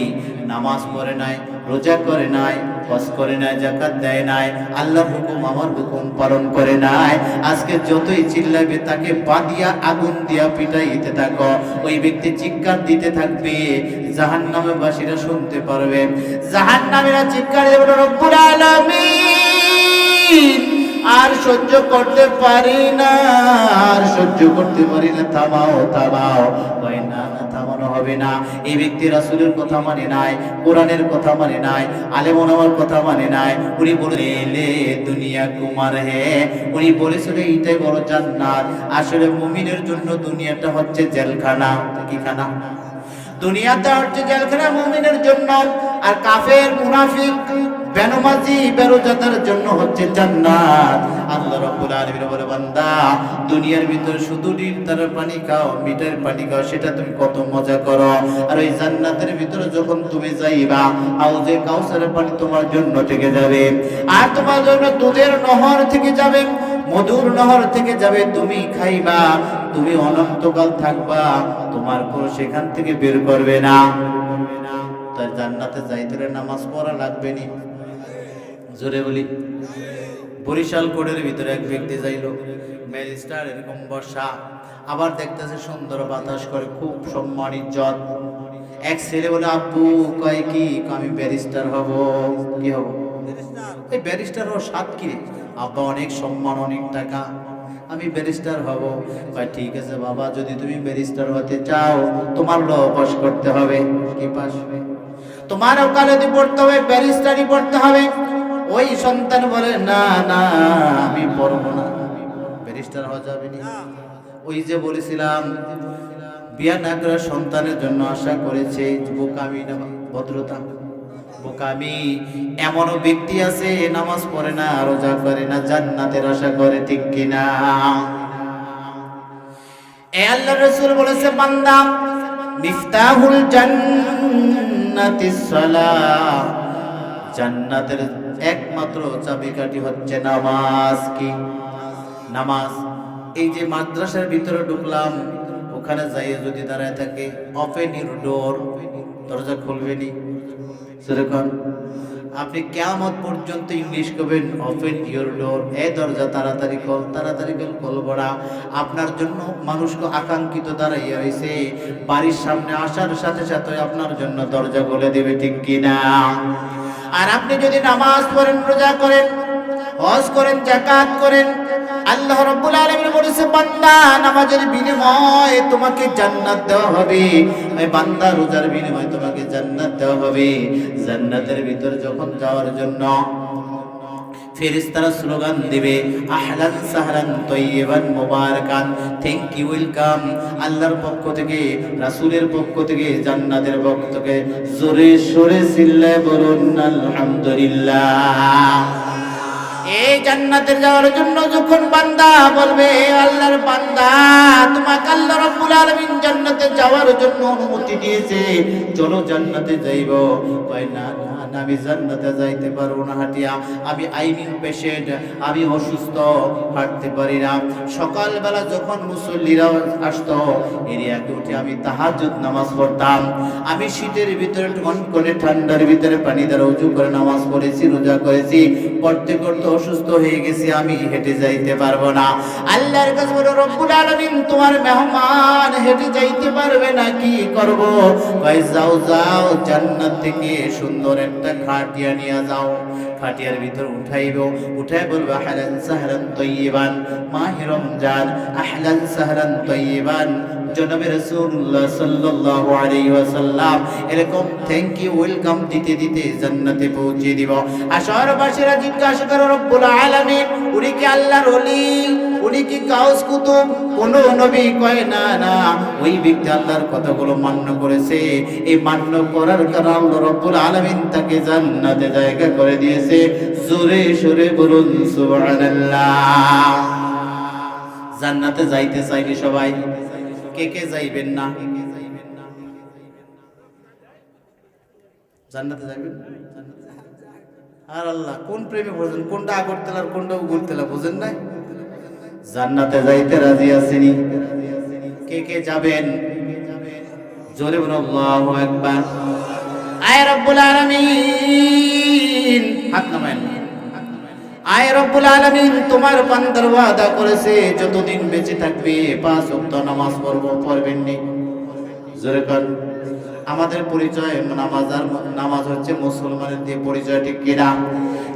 নামাজ পড়ে নাই, রোজা করে নাই, হজ করে নাই, যাকাত দেয় নাই, আল্লাহর হুকুম আমার হুকুম পালন করে নাই। আজকে যতই চিল্লাবে তাকে বাদিয়া আগুন দিয়া পিটাইতে থাকো, ওই ব্যক্তি চিৎকার দিতে থাকবে, জাহান্নামের বাসীরা শুনতে পারবে। জাহান্নামীরা চিৎকার দেবে রব্বুল আলামিন আর সহ্য করতে পারি না, আর সহ্য করতে পারি না, থামাও থামাও। কয় না না থামানো হবে না। এই ব্যক্তি রাসূলের কথা মানে নাই, কোরআনের কথা মানে নাই, আলেম ওলামার কথা মানে নাই। উনি বলে দুনিয়া কুমার হে, উনি বলেছিল এইটাই বড় জান্নাত। আসলে মুমিনের জন্য দুনিয়াটা হচ্ছে জেলখানা। কি খানা? দুনিয়াটা হচ্ছে জেলখানা মুমিনের জন্য, আর কাফের মুনাফিক বেনমাজি বেরোজাদার জন্য হচ্ছে জান্নাত। আল্লাহ রাব্বুল আলামিন বলে বান্দা দুনিয়ার ভিতর শুধু ডিমটার পানি খাও, মিঠার পানি খাও, সেটা তুমি কত মজা করো, আর ওই জান্নাতের ভিতরে যখন তুমি যাইবা হাউজে কাউসারের পানি তোমার জন্য থেকে যাবে, আর তোমার জন্য দুধের নহর থেকে যাবে, মধুর নহর থেকে যাবে, তুমি খাইবা, তুমি অনন্তকাল থাকবা, তোমার কোনো সেখান থেকে বের করবে না। তাই জান্নাতে যাইতে নামাজ পড়া লাগবে নি? জোরে বলি। বরিশাল কোর্টের ভিতরে এক ব্যক্তি যাইল, ম্যাজিস্ট্রেট এরকম বসা, আবার দেখতেছে সুন্দর বাতাস করে, খুব সম্মান ইজ্জত। এক ছেলে বলে, আব্বু কয় কি, আমি ব্যারিস্টার হব। কি হব? এই ব্যারিস্টার হওয়ার স্বাদ কি রে? আব্বা অনেক সম্মান, অনেক টাকা, আমি ব্যারিস্টার হব। কয় ঠিক আছে বাবা, যদি তুমি ব্যারিস্টার হতে চাও তোমার ল পাস করতে হবে। কি পাস? তোমার ওকালতি পড়তে হবে, ব্যারিস্টারি পড়তে হবে। ওই সন্তান বলে, না না আমি পড়বো না, ব্যারিস্টার হওয়া যাবে না। ওই যে বলেছিলাম বিয়া না করে সন্তানের জন্য আশা করেছে, বোকামি না ভদ্রতা? বোকামি। এমনও ব্যক্তি আছে নামাজ পড়ে না, রোজা করে না, জান্নাতের আশা করে, ঠিক কিনা? এ আল্লাহর রাসূল বলেছে, বান্দা মিফতাহুল জান্নাতিস সালাহ, জান্নাতের একমাত্র চাবিকাঠি হচ্ছে নামাজ। কি? নামাজ। এই যে মাদ্রাসার ভিতরে ঢুকলাম, ওখানে যাইয়ে যদি দাঁড়ায় থাকে, ওপেন ইউর ডোর, দরজা খুলবেনি। সেরকম আপনি কিয়ামত পর্যন্ত ইংলিশ করবেন, ওপেন ইউর ডোর, এই দরজা তাড়াতাড়ি খোল, তাড়াতাড়ি খুলবো না। আপনার জন্য মানুষকে আকাঙ্ক্ষিত দাঁড়াইয়া হয়েছে, বাড়ির সামনে আসার সাথে সাথে আপনার জন্য দরজা খুলে দেবে, ঠিক কিনা? আর আপনি যদি নামাজ পড়েন, রোজা করেন, হজ করেন, যাকাত করেন, আল্লাহ রাব্বুল আলামিন বলেছে, বান্দা নামাজের বিনিময়ে তোমাকে জান্নাত দেওয়া হবে। এই বান্দা রোজার বিনিময়ে তোমাকে জান্নাত দেওয়া হবে। জান্নাতের ভিতর যখন যাওয়ার জন্য ফেরেশতারা স্লোগান দিবে, আহলান সাহলান তাইয়িবান মুবারাকান, থ্যাংক ইউ, ওয়েলকাম। আল্লাহর পক্ষ থেকে, রাসূলের পক্ষ থেকে, জান্নাতের পক্ষ থেকে জোরে সোরে চিল্লায় বলুন আলহামদুলিল্লাহ। এই জান্নাতের যাওয়ার জন্য যখন বান্দা বলবে, আল্লাহর বান্দা তোমাকে আল্লাহ রাব্বুল আলামিন জান্নাতে যাওয়ার জন্য অনুমতি দিয়েছে, চলো জান্নাতে যাইব। কয় না না, আমি জান্নাতে যাইতে পারবো না হাঁটিয়া, আমি আইনিং পেশেন্ট, আমি অসুস্থ, হাঁটতে পারি না। সকালবেলা যখন মুসল্লিরা আসতো, এরিয়াকে উঠে আমি তাহাজ্জুদ নামাজ পড়তাম। আমি শীতের ভিতরে করে ঠান্ডার ভিতরে পানি দ্বারা উজু করে নামাজ পড়েছি, রোজা করেছি, পড়তে করতে অসুস্থ হয়ে গেছি, আমি হেঁটে যাইতে পারবো না। আল্লাহর কাছে বলো, রব্বুল আলামিন তোমার মেহমান হেঁটে যাইতে পারবে না, কি করব? ভাই যাও যাও, জান্নাত থেকে সুন্দর একটা খাটিয়া নিয়ে যাও, খাটিয়ার ভিতর উঠাইব, উঠাই বলবো আহলান সাহলান তাইয়িবান, মাহে রমজান, আহলান সাহলান তাইয়িবান, জনাবে রাসূলুল্লাহ সাল্লাল্লাহু আলাইহি ওয়াসাল্লাম এরকম থ্যাংক ইউ, ওয়েলকাম দিতে দিতে জান্নাতে পৌঁছে দিব। আশরবাসীরা জিজ্ঞাসা করে, রব্বুল আলামিন উনি কি আল্লাহর ওলি, উনি কি গাউস কুতুব? কোন নবী? কয় না না, ওই ব্যক্তি আল্লাহর কথাগুলো মান্য করেছে, এই মান্য করার কারণে আল্লাহ রব্বুল আলামিন তাকে জান্নাতে জায়গা করে দিয়েছে। জোরে সোরে বলুন সুবহানাল্লাহ। জান্নাতে যাইতে চাইলে সবাই কে কে যাইবেন না? জান্নাতে যাইবেন? আর আল্লাহ কোন প্রেমে বোঝেন, কোনটা আগরতলার কোনটা উগরতলা বোঝেন নাই? জান্নাতে যাইতে রাজি আছেনি? কে কে যাবেন? জোরে বলুন আল্লাহু আকবার। আয় রব্বুল আলামিন, হাত নামায়েন। আয় রব্বুল আলামিন তোমার বান্দার ওয়াদা করেছে, যতদিন বেঁচে থাকবে 5 ওয়াক্ত নামাজ পড়বেন নি। জোরে কর। আমাদের পরিচয় নামাজ, আর নামাজ হচ্ছে মুসলমানের দিয়ে পরিচয়, ঠিক কিনা?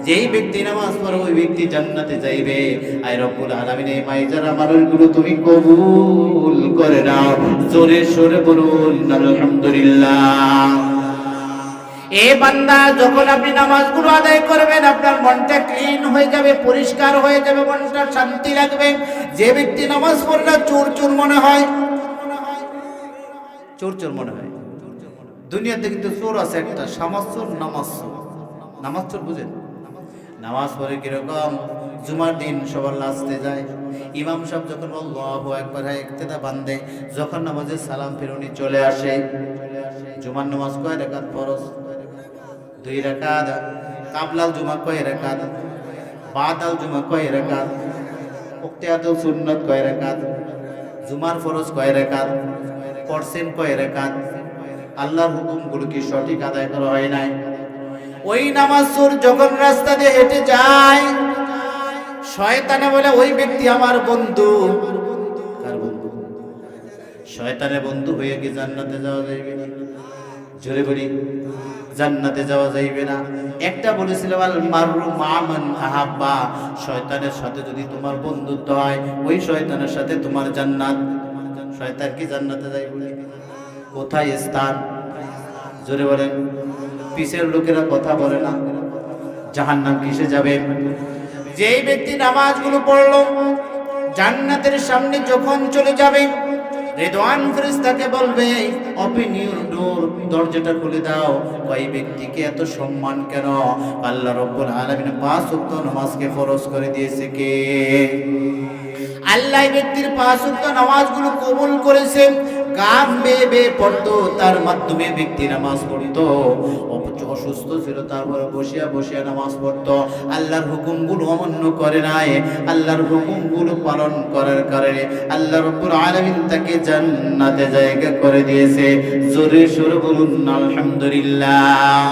যেই ব্যক্তি নামাজ পড়ে ওই ব্যক্তি জান্নাতে যাইবে। আয় রব্বুল আলামিন এই মাইজার আমলগুলো তুমি কবুল করে নাও। জোরে সোরে বলুন আলহামদুলিল্লাহ। এ বান্দা, যখন আপনি নামাজগুলো আদায় করবেন, আপনার মনটা ক্লিন হয়ে যাবে, পরিষ্কার হয়ে যাবে, মনটা শান্তি লাগবে। যে ব্যক্তি নামাজ পড়লে চোর চোর মনে হয়, চোর চোর মনে হয়, দুনিয়াতে কিন্তু চোর আছে একটা, সমাজ চোর, নামাজ চোর। নামাজ চোর বুঝেন? নামাজ পড়ে কিরকম? জুমার দিন সবার লাস্টে যায়, ইমাম সাহেব যখন আল্লাহু আকবার ইক্তেদা বান্ধে, যখন নামাজে সালাম ফিরুনি চলে আসে। জুমার নামাজ কয় রাকাত ফরজ? 2 রাকাত। কাবলাল জুমা কয় রাকাত? বাদাল জুমা কয় রাকাত? উক্তিয়াতুল সুন্নাত কয় রাকাত? জুমার ফরজ কয় রাকাত? পড়ছেন কয় রাকাত? আল্লাহর হুকুমগুলো কি সঠিক আদায় করা হয় নাই? ওই নামাজ চোর যখন রাস্তা দিয়ে হেঁটে যায়, শয়তানে বলে ওই ব্যক্তি আমার বন্ধু। কার বন্ধু? শয়তানের বন্ধু হয়ে কি জান্নাতে যাওয়া যাইবে? জোরে বলি, জান্নাতে যাওয়া যাইবে না। একটা বলেছিলাম আল মারু মামান আহাব্বা, শয়তানের সাথে যদি তোমার বন্ধুত্ব হয়, ওই শয়তানের সাথে তোমার জান্নাত। শয়তান কি জান্নাতে যাইবে? কোথায় স্থান? জোরে বলেন। পিছের লোকেরা কথা বলে না। জাহান্নাম কিসে যাবে? যেই ব্যক্তি নামাজগুলো পড়লো, জান্নাতের সামনে যখন চলে যাবে, রিদওয়ান ফেরেশতাকে বলবে ওপেন ইউর ডোর, দরজাটা খুলে দাও। ওই ব্যক্তিকে এত সম্মান কেন? আল্লাহ রাব্বুল আলামিন 5 ওয়াক্ত নামাজকে ফরজ করে দিয়েছে কে? আল্লাহ ব্যক্তির 5 ওয়াক্ত নামাজগুলো কবুল করেছে। গাম বেয়ে বেয়ে পড়তো, তার মাধ্যমে ব্যক্তি নামাজ পড়তো। অসুস্থ ছিল, তারপরে বসিয়া বসিয়া নামাজ পড়তো। আল্লাহর হুকুমগুলো অমান্য করে নাই, আল্লাহর হুকুমগুলো পালন করার কারণে আল্লাহ রাব্বুল আলামিন তাকে জান্নাতে জায়গা করে দিয়েছে। জোরে সোরে বলুন আলহামদুলিল্লাহ।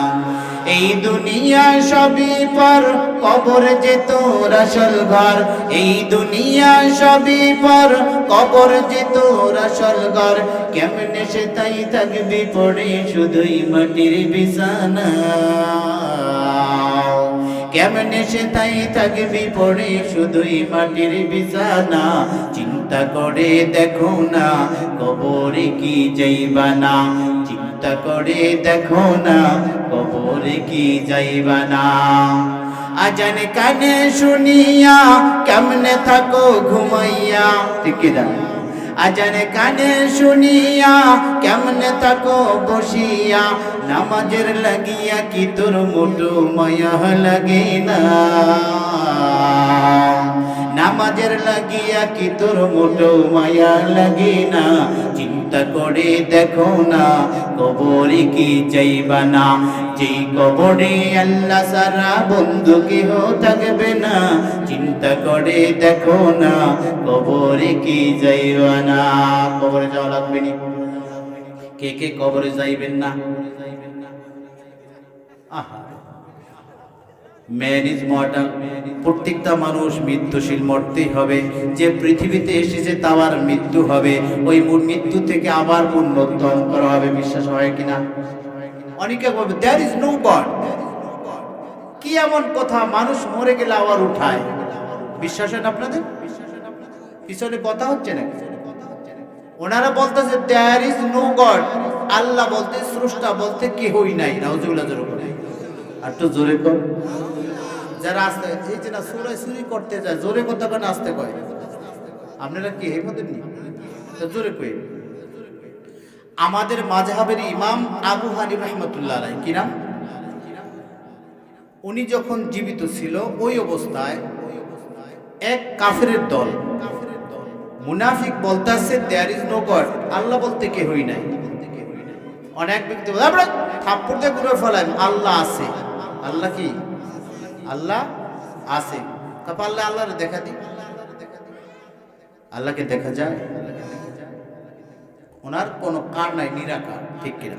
এই দুনিয়া সবই পর, কবর যে তোর আসল ঘর। এই দুনিয়া সবই পর, কবর যে তোর আসল ঘর। কেমনে সে তাই থাকবি পড়ে শুধুই মাটির বিছানা। কেমনে সে তাই থাকবি পড়ে শুধুই মাটির বিছানা। চিন্তা করে দেখো না কবরে কি যাইবা না। চিন্তা করে দেখো না কবরে কি যাইবা না। আজান কানে শুনিয়া কেমনে থাকো ঘুমাইয়া। ঠিক না? আজান কানে শুনিয়া কেমনে থাকো বসিয়া। নামাজের লাগিয়া কি তোর মোটো মায়া লাগে না। নামাজের লাগিয়া কি তোর মোটো মায়া লাগে না। চিন্তা করে দেখো না কবরে কি যাইবা না। যেই কবরে আল্লাহ সারা বন্ধু কেহ থাকবে না। চিন্তা করে দেখো না কবরে কি যাইবা না। কবরে যাওয়া লাগবে না? কে কে কবরে যাইবেন না? আহা, ম্যান ইজ মর্টাল। প্রত্যেকটা মানুষ মৃত্যুশীল, মরতেই হবে। যে পৃথিবীতে এসেছে তার মৃত্যু হবে। ওই মৃত্যু থেকে আবার পুনরুত্থান করা হবে। বিশ্বাস হয় কিনা? অনেকে বলবে দেয়ার ইজ নো গড। কি এমন কথা, মানুষ মরে গেলে আবার উঠায়? বিশ্বাস হয় না আপনাদের? পিছনে কথা হচ্ছে না? ওনারা বলতেছে দেয়ার ইজ নো গড। আল্লাহ বলতে, স্রষ্টা বলতে কেহই নাই। নাউজুবিল্লাহ। জোরে আর তো জোরে কর। যারা আসতে এই যে না সুরাই চুরি করতে যায়, জোরে কথা কেন আসতে কয়? আপনারা কি হেমতেন নি? জোরে কই। আমাদের মাযহাবের ইমাম আবু হানিফা রাহমাতুল্লাহ আলাইহি, কি নাম? উনি যখন জীবিত ছিল ওই অবস্থায় এক কাফেরের দল, মুনাফিক বলতাছে দেয়ার ইজ নো গড, আল্লাহ বলতে কেহই নাই। অনেক ব্যক্তি বলে আমরা থাপ্পড় দিয়ে ঘুরে ফেলাম, আল্লাহ আছে। আল্লাহ কি? আল্লাহ আছে। তারপর আল্লাহ আল্লাহরে দেখা দিই। আল্লাহকে দেখা যায়? ওনার কোনো কার নাই, নিরাকার। ঠিক কিনা?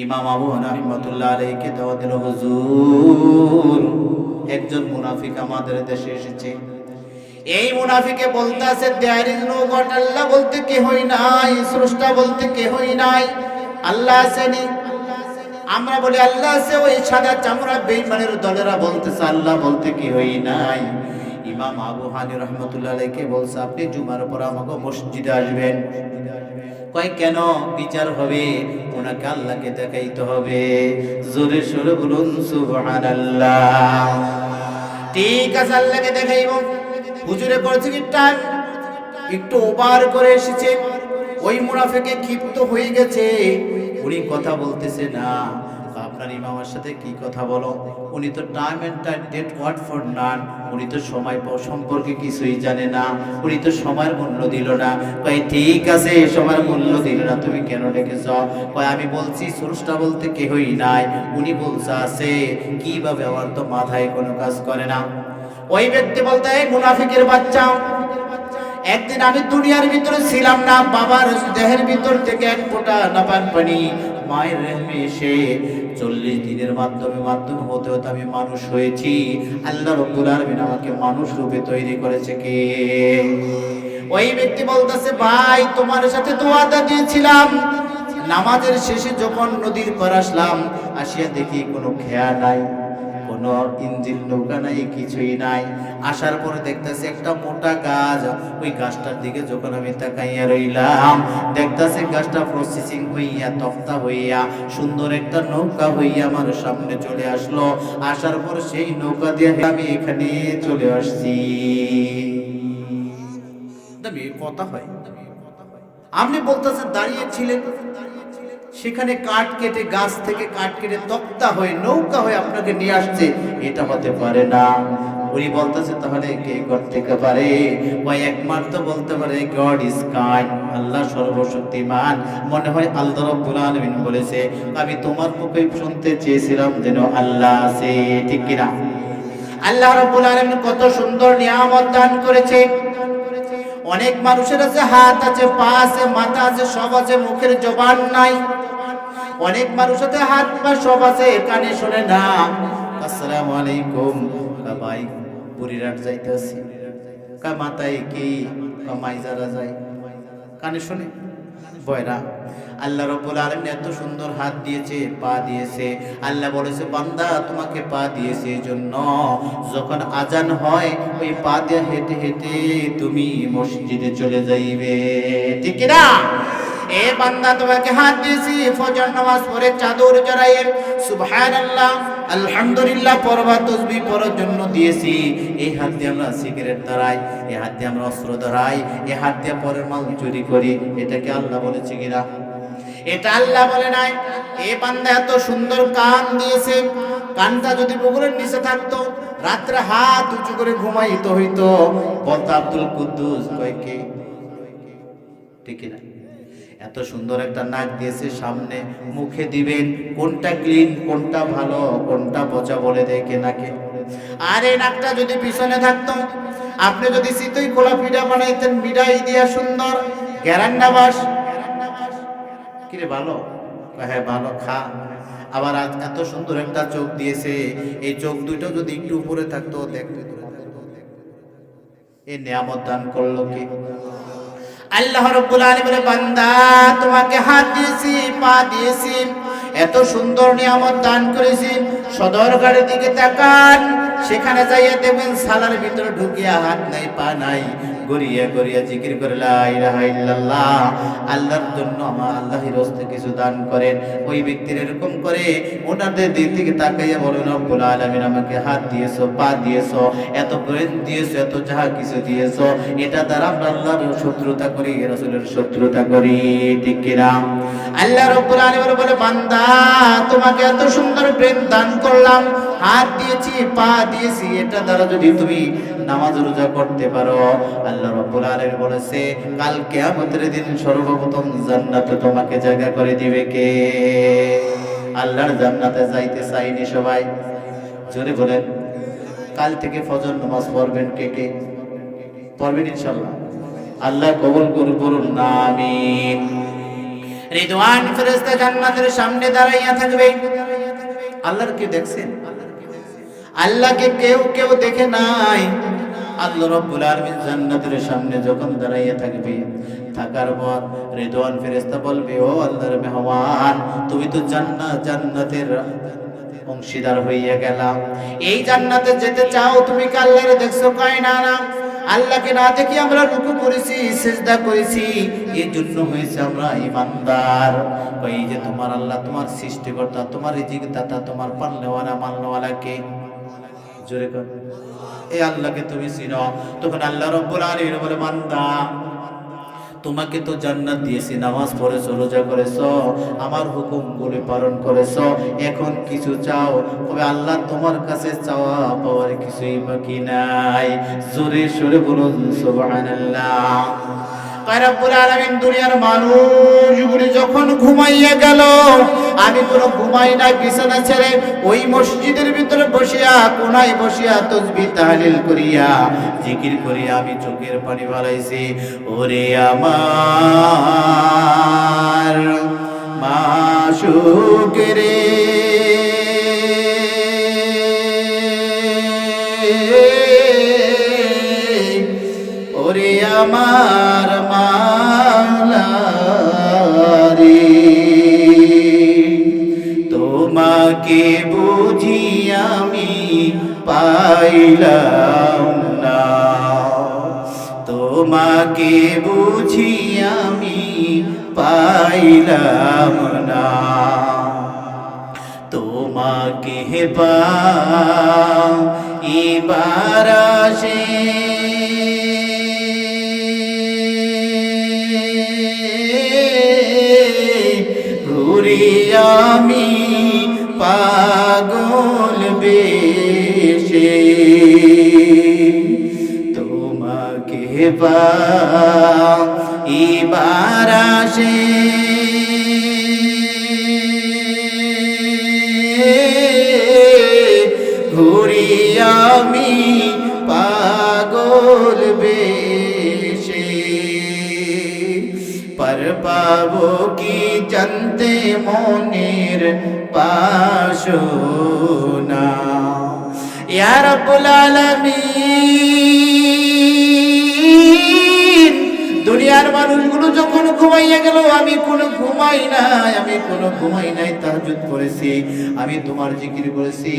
ইমাম আবু হানিফা রাহমাতুল্লাহ আলাইহিকে দাওয়াত দিল, হুজুর একজন মুনাফিক আমাদের দেশে এসেছে। এই মুনাফিকে বলতাছে দেয়ার ইজ নো গড, আল্লাহ বলতে কেহই নাই, স্রষ্টা বলতে কেহই নাই। আল্লাহ আছেনি? আমরা বলি আল্লাহ আছে। ওই সাদা চামড়া বেঈমানের দলেরা বলতেছে আল্লাহ বলতে কেহই নাই। ইমাম আবু হানিফা রাহমাতুল্লাহ আলাইহিকে বলছে আপনি জুমার পর আমাকে মসজিদে আসবেন। কয় কেন? বিচার হবে, ওনাকে আল্লাহকে দেখাইতে হবে। জোরে সোরে বলুন সুবহানাল্লাহ। ঠিক আছে, আল্লাহকে দেখাইব। হুজুরে করেছে কি টাইম একটু ওভার করে এসেছে। ওই মুনাফিকে ক্ষিপ্ত হয়ে গেছে, উনি কথা বলতেছে না। আপনার ইমামের সাথে কি কথা বলো? উনি তো time and date what for none. উনি তো সময় সম্পর্কে কিছুই জানে না, উনি তো সময়ের মূল্য দিল না। কয় ঠিক আছে, সময়ের মূল্য দিল না, তুমি কেন ডেকেছ? কয় আমি বলছি স্রষ্টা বলতে কেহই নাই, উনি বলছে আছে। কিভাবে? আমার তো মাথায় কোনো কাজ করে না। ওই ব্যক্তি বলতে এই মুনাফিকের বাচ্চা, একদিন আমি দুনিয়ার ভিতরে ছিলাম না, বাবার দেহের ভিতর থেকে এক ফোঁটা নাপাক পানি মায়ের রেহমে এসে 40 দিনের মাধ্যমে হতে হতে আমি মানুষ হয়েছি। আল্লাহ রাব্বুল আলামিন আমাকে মানুষ রূপে তৈরি করেছে কে? ওই ব্যক্তি বলতেছে, ভাই তোমার সাথে তো ওয়াদা দিয়েছিলাম, নামাজের শেষে যখন নদীর পার আসলাম, আসিয়া দেখি কোনো খেয়া নাই, কোনো ইঞ্জিন নৌকা নাই, কিছুই নাই। আসার পরে দেখতেছি একটা মোটা গাছ। ওই গাছটার দিকে যখন আমি তাকাইয়া রইলাম, দেখতেছি গাছটা প্রসেসিং হইয়া তক্তা হইয়া সুন্দর একটা নৌকা হইয়া আমার সামনে চলে আসলো। আসার পর সেই নৌকা দিয়ে আমি এখানে চলে আসছি। কথা হয়, আপনি বলতেছেন দাঁড়িয়েছিলেন সেখানে, কাঠ কেটে, গাছ থেকে কাঠ কেটে তক্তা হয়ে নৌকা হয়ে আপনাকে নিয়ে আসছে, এটা হতে পারে না। উনি বলতেছে তাহলে কে করতে পারে? ওই একমাত্র বলতে পারে গড ইজ কাইন্ড, আল্লাহ সর্বশক্তিমান। মনে হয় আল্লাহ রাব্বুল আলামিন বলেছে, আমি তোমার মুখে শুনতে চেয়েছিলাম যেন আল্লাহ আছে, ঠিক কিনা? আল্লাহ রাব্বুল আলামিন কত সুন্দর নিয়ামত দান করেছে। অনেক মানুষের আছে হাত আছে, পা আছে, মাথা আছে, সব আছে, মুখের জবান নাই। অনেক মানুষ আছে হাত পা সব আছে, কানে শোনে না। আসসালামু আলাইকুম, ভাই বুড়িরাট যাইতেছি, মাথায় কি মাইজারা যায়, কানে শোনে বয়রা। আল্লাহ রাব্বুল আলামিন এত সুন্দর হাত দিয়েছে, পা দিয়েছে। আল্লাহ বলেছে, বান্দা তোমাকে পা দিয়েছে এজন্য যখন আজান হয় ওই পা দিয়ে হেঁটে হেঁটে তুমি মসজিদে চলে যাইবে, ঠিক না? এ বান্দা তোমাকে হাত দিয়েছি, ফজর নামাজ পড়ে চাদর জড়াইয়ে সুবহানাল্লাহ আলহামদুলিল্লাহ পড়বা, তাসবিহ পড়ার জন্য দিয়েছি। এই হাত দিয়ে আমরা সিগারেট ধরাই, এই হাত দিয়ে আমরা অস্ত্র ধরাই, এই হাত দিয়ে পরের মাল চুরি করি। এটা কি আল্লাহ বলেছে কিনা? এটা আল্লাহ বলে নাই। এ বান্দা এত সুন্দর কান দিয়েছে, কানটা যদি বুকের নিচে থাকতো রাত্রে হাত উঁচু করে ঘুমাইতে হইতো। বলতো আব্দুল কুদ্দুস কয়কে, ঠিক না? এত সুন্দর একটা নাক দিয়েছে, সামনে মুখে দিবেন কোনটা ক্লিন, কোনটা ভালো, কোনটা পচা বলে দেয় কে নাকে। আর এই নাকটা যদি পিছনে থাকতো, আপনি যদি চিতই খোলা পিঠা বানাইতেন, মিঠাই দিয়া সুন্দর গ্যারান্ডা বাস, কিরে ভালো, হ্যাঁ ভালো, খা। আবার আজ এত সুন্দর একটা চোখ দিয়েছে, এই চোখ দুটো যদি একটু উপরে থাকতো দেখতে, এই নিয়ামত দান করলো কি? আল্লাহ রাব্বুল আলামিনের বান্দা তোমাকে হাত দিয়েছি, পা দিয়েছি, এত সুন্দর নিয়ামত দান করেছি। সদরঘাটের দিকে তাকান, সেখানে যাইয়া দেখবেন সালার ভিতরে ঢুকিয়া হাত নাই, পা নাই, গড়িয়া গড়িয়া জিকির করে লা ইলাহা ইল্লাল্লাহ। আল্লাহর জন্য আমার আল্লাহর রাস্তায় কিছু দান করেন। ওই ব্যক্তির এরকম করে ওনাদের দিক থেকে তাকাইয়া বলেন, রব্বুল আলামিন আমাকে হাত দিয়েছো, পা দিয়েছো, এত ব্রেন দিয়েছো, এত যাহা কিছু দিয়েছো, এটা দ্বারা আমরা আল্লাহর শত্রুতা করি, রাসূলের শত্রুতা করি, ঠিক কিনা? আল্লাহ রব্বুল আলামিন বলে, বান্দা তোমাকে এত সুন্দর ব্রেন দান করলাম, হাত দিয়েছি, পা দিয়েছি, এটা দ্বারা যদি তুমি নামাজ রোজা করতে পারো, আল্লাহ রাব্বুল আলামিন বলেছে কাল কিয়ামতের দিন সর্বপ্রথম জান্নাতে তোমাকে জায়গা করে দিবে কে? আল্লাহর জান্নাতে যাইতে চাইনি সবাই? জোরে বলেন। কাল থেকে ফজর নামাজ পড়বেন কে কে? পড়বেন ইনশাআল্লাহ। আল্লাহ কবুল করুন, বলুন আমিন। রিদওয়ান ফেরেশতা জান্নাতের সামনে দাঁড়াইয়া থাকবে। আল্লাহর কি দেখছেন? আল্লাহকে কেউ কেউ দেখে নাই। আল্লাহ রাব্বুল আলামিন জান্নাতের সামনে যখন দাঁড়াইয়া থাকবে, থাকার পর রিদওয়ান ফেরেশতা বলবে, ও আল্লাহর মেহমান, তুমি তো জান্নাতের অংশীদার হইয়া গেলা, এই জান্নাতে যেতে চাও, তুমি কি আল্লাহরে দেখছো? কয় না না, আল্লাহকে না দেখি আমরা রুকু করেছি, সিজদা করেছি, এই জন্য হয়েছে আমরা ঈমানদার। এই যে তোমার আল্লাহ, তোমার সৃষ্টিকর্তা, তোমার রিজিক দাতা, তোমার পালনেওয়ালা মাননেওয়ালা কে? জোরে কর, এই আল্লাহকে তুমি চিনো। তখন আল্লাহ রাব্বুল আলামিন বলে, বান্দা তোমাকে তো জান্নাত দিয়েছি, নামাজ পড়েছো, রোজা করেছো, আমার হুকুমগুলি পালন করেছো, এখন কিছু চাও? তবে আল্লাহ তোমার কাছে চাওয়া পাওয়ার কিছুই বাকি নাই। জোরে সুরে বলুন সুবহানাল্লাহ। রব্বুল আলামিন দুনিয়ার মানুষগুলি যখন ঘুমাইয়া গেল, আমি কোনো ঘুমাই নাই, বিছানা ছেড়ে ওই মসজিদের ভিতরে বসিয়া, কোনায় বসিয়া তাসবিহ তাহলিল করিয়া, জিকির করিয়া আমি চোখের পানি ফেলাইছি। ওরে আমার মাশুক রে ওরে আমার মাওলা রে তোমাকে বুঝি আমি পাইলাম না তোমাকে বুঝি আমি পাইলাম না তোমাকে পাইবার আসে ঘুরি আমি পাগল বেশে তোমাকে পাইবার আসে ঘুরি আমি পাগল বেশে पर पाबो की जानते मोनेर पाशोना या रब्बुल आलामीन দুনিয়ার মানুষগুলো যখন ঘুমাইয়া গেল আমি কোনো ঘুমাই নাই তাহাজ্জুদ করেছি আমি তোমার জিকির করেছি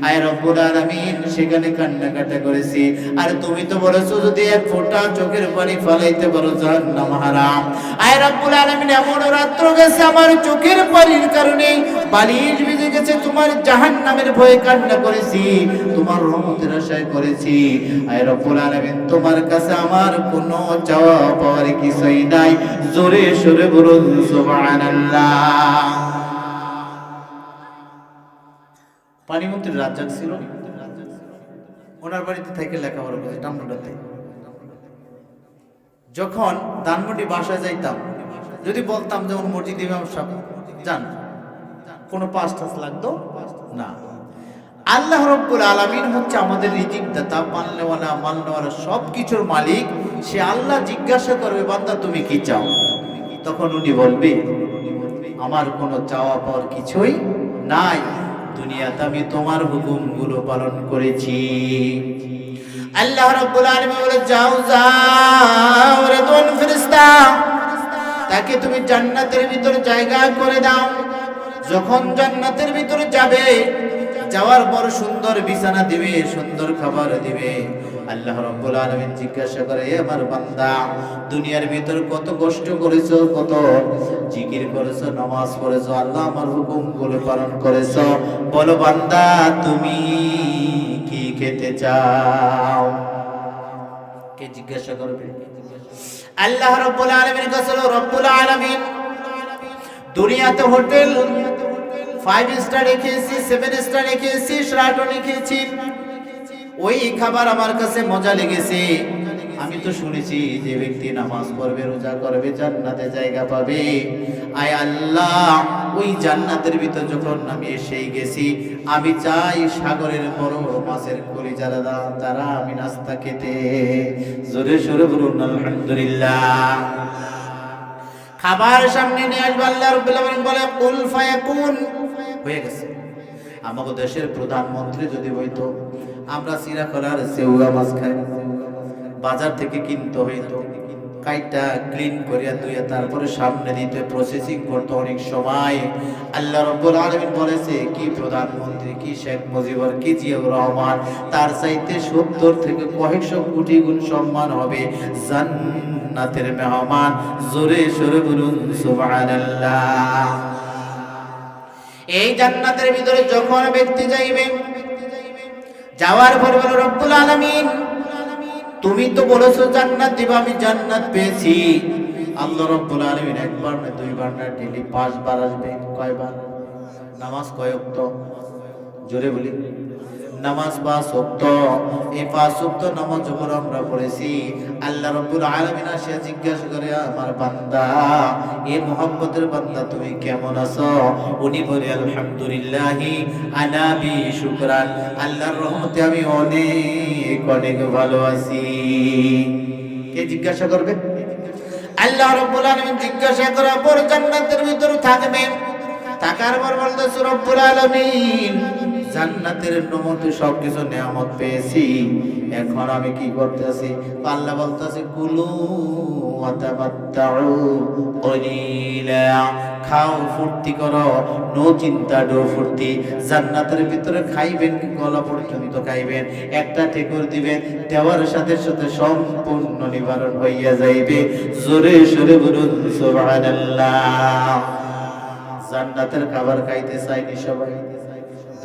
আয় রব্বুল আলামিন সেখানে কান্নাকাটা করেছি আর তুমি তো বলেছো যদি এক ফোঁটা চোখের পানি ফলাইতে পারো জাহান্নাম হারাম আয় রব্বুল আলামিন এমন রাত্র গেছে আমার চোখের পানির কারণে বালিশ ভিজে গেছে তোমার জাহান্নামের ভয়ে কান্না করেছি তোমার রহমতের আশায় করেছি আয় রব্বুল আলামিন তোমার কাছে আমার কোনো চাওয়া পাওয়ার কিছুই নাই জোরে সোরে বলুন সুবহানাল্লাহ পানিমন্ত্রীর রাজ্জাক ছিল ওনার বাড়িতে থেকে লেখাপড়া করেছে টামনোটাতে যখন ধানমন্ডি বাসায় যাইতাম যদি বলতাম যেমন মসজিদ ইমাম সাহেব যান কোনো পাঁচ টাস লাগতো না আল্লাহ রাব্বুল আলামিন হচ্ছে আমাদের রিজিক দাতা পালনেওয়ালা মালনেওয়ালা সব কিছুর মালিক সে আল্লাহ জিজ্ঞাসা করবে বান্দা তুমি কি চাও তখন উনি বলবে আমার কোনো চাওয়া পাওয়ার কিছুই নাই দুনিয়াতে আমি তোমার হুকুমগুলো পালন করেছি আল্লাহ রাব্বুল আলামিন বলে যাও যাও রে তোন ফেরেশতা তাকে তুমি জান্নাতের ভিতর জায়গা করে দাও যখন জান্নাতের ভিতর যাবে যাওয়ার পর সুন্দর বিছানা দিবে সুন্দর খাবার দিবে আল্লাহ রাব্বুল আলামিন জিজ্ঞাসা করে আমার বান্দা দুনিয়ার ভিতর কত কষ্ট করেছো কত জিকির করেছো নামাজ পড়েছো আল্লাহ আমার হুকুমগুলো পালন করেছো বলো বান্দা তুমি কি খেতে চাও কে জিজ্ঞাসা করবে আল্লাহ রাব্বুল আলামিনের কাছে রব্বুল আলামিন দুনিয়াতে হোটেল 5 স্টার রেখেছি 7 স্টার রেখেছি শ্রাটন রেখেছি ওই খাবার আমার কাছে মজা লেগেছে আমি তো শুনেছি যে ব্যক্তি নামাজ পড়বে রোজা করবে জান্নাতে জায়গা পাবে আয় আল্লাহ ওই জান্নাতের ভিতর যখন আমি এসেই গেছি আমি চাই সাগরের বড় মাছের কলিজা তারা আমি নাস্তা খেতে জোরে সোরে বলুন আলহামদুলিল্লাহ খাবার সামনে নিয়ে আসবে আল্লাহ রাব্বুল আলামিন বলে কুল ফায়াকুন হয়ে গেছে আমাদের দেশের প্রধানমন্ত্রী যদি হইতো আমরা সিরা করার সেউয়া মাছ খাই বাজার থেকে কিনতে হইতো কাইটা ক্লিন করিয়া ধুইয়া তারপরে সামনে দিতে প্রসেসিং করতে অনেক সময় আল্লাহ রাব্বুল আলামিন বলেছে কি প্রধানমন্ত্রী কি শেখ মুজিবুর কি জিয়াউর রহমান তার চাইতে 70 থেকে কয়েকশো কোটি গুণ সম্মান হবে জান্নাতের মেহমান জোরে সোরে বলুন সুবহানাল্লাহ এই জান্নাতের ভিতরে যখন ব্যক্তি যাইবে যাওয়ার পর বলে রব্বুল আলামিন তুমি তো বলেছো জান্নাত দিবা আমি জান্নাত পেয়েছি আল্লাহ রাব্বুল আলামিন একবার না দুইবার না ডেইলি 5 বার আসবে কয়বার নামাজ কয় ওয়াক্ত জোরে বলি নামাজ 5 ওয়াক্ত এই 5 ওয়াক্ত নামাজ যখন আমরা পড়েছি আল্লাহ রাব্বুল আলামিন আসিয়া জিজ্ঞাসা করে আমার বান্দা এই মুহাব্বতের বান্দা তুমি কেমন আছো উনি বলে আলহামদুলিল্লাহি আলা বি শুকরান আল্লাহর রহমতে আমি অনেক অনেক ভালো আছি কে জিজ্ঞাসা করবে আল্লাহ রাব্বুল আলামিন জিজ্ঞাসা করার পর জান্নাতের ভিতরে থাকবেন। থাকার পর বলতেছে রব্বুল আলামিন জান্নাতের নমতে সবকিছু নিয়ামত পেয়েছি, এখন আমি কি করতেছি? আল্লাহ বলতেছে কুলু ওয়া তামাত্তাউ কলিলা, খাও ফুর্তি করো, নো চিন্তা ডো ফুর্তি। জান্নাতের ভিতরে খাইবেন গলা পর্যন্ত খাইবেন, একটা ঠেকুর দিবেন, দেওয়ার সাথে সাথে সম্পূর্ণ নিবারণ হইয়া যাইবে। জোরে জোরে বলুন সুবহানাল্লাহ। জান্নাতের খাবার খাইতে চাইনি সবাই,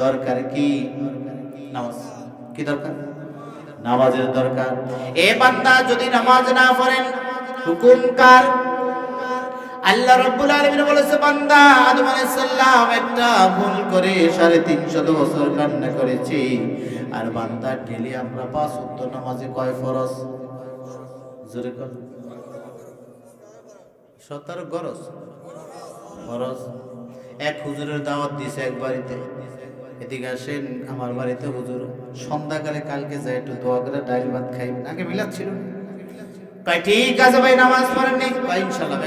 দরকার কি? নামাজ। কি দরকার? নামাজের দরকার। এ বান্দা যদি নামাজ না পড়েন, হুকুম কার? আল্লাহ রাব্বুল আলামিন বলেছে বান্দা আদম আলাইহিস সালাম একটা ভুল করে 350 বছর কান্না করেছি। আর বান্দা ডেইলি আমরা 5 ওয়াক্ত নামাজে কয় ফরজ? জোরে কর। 17 গরজ ফরজ। এক হুজুরের দাওয়াত দিয়েছে এক বাড়িতে, এদিকে আসেন আমার বাড়িতে হুজুর, সন্ধ্যাকালে কালকে যাই একটু দোয়া করে ডাইল ভাত খাইবেন। আগে মিলাদ ছিল, কয় ঠিক আছে ভাই নামাজ পড়েননি? কয় ইনশাআল্লাহ।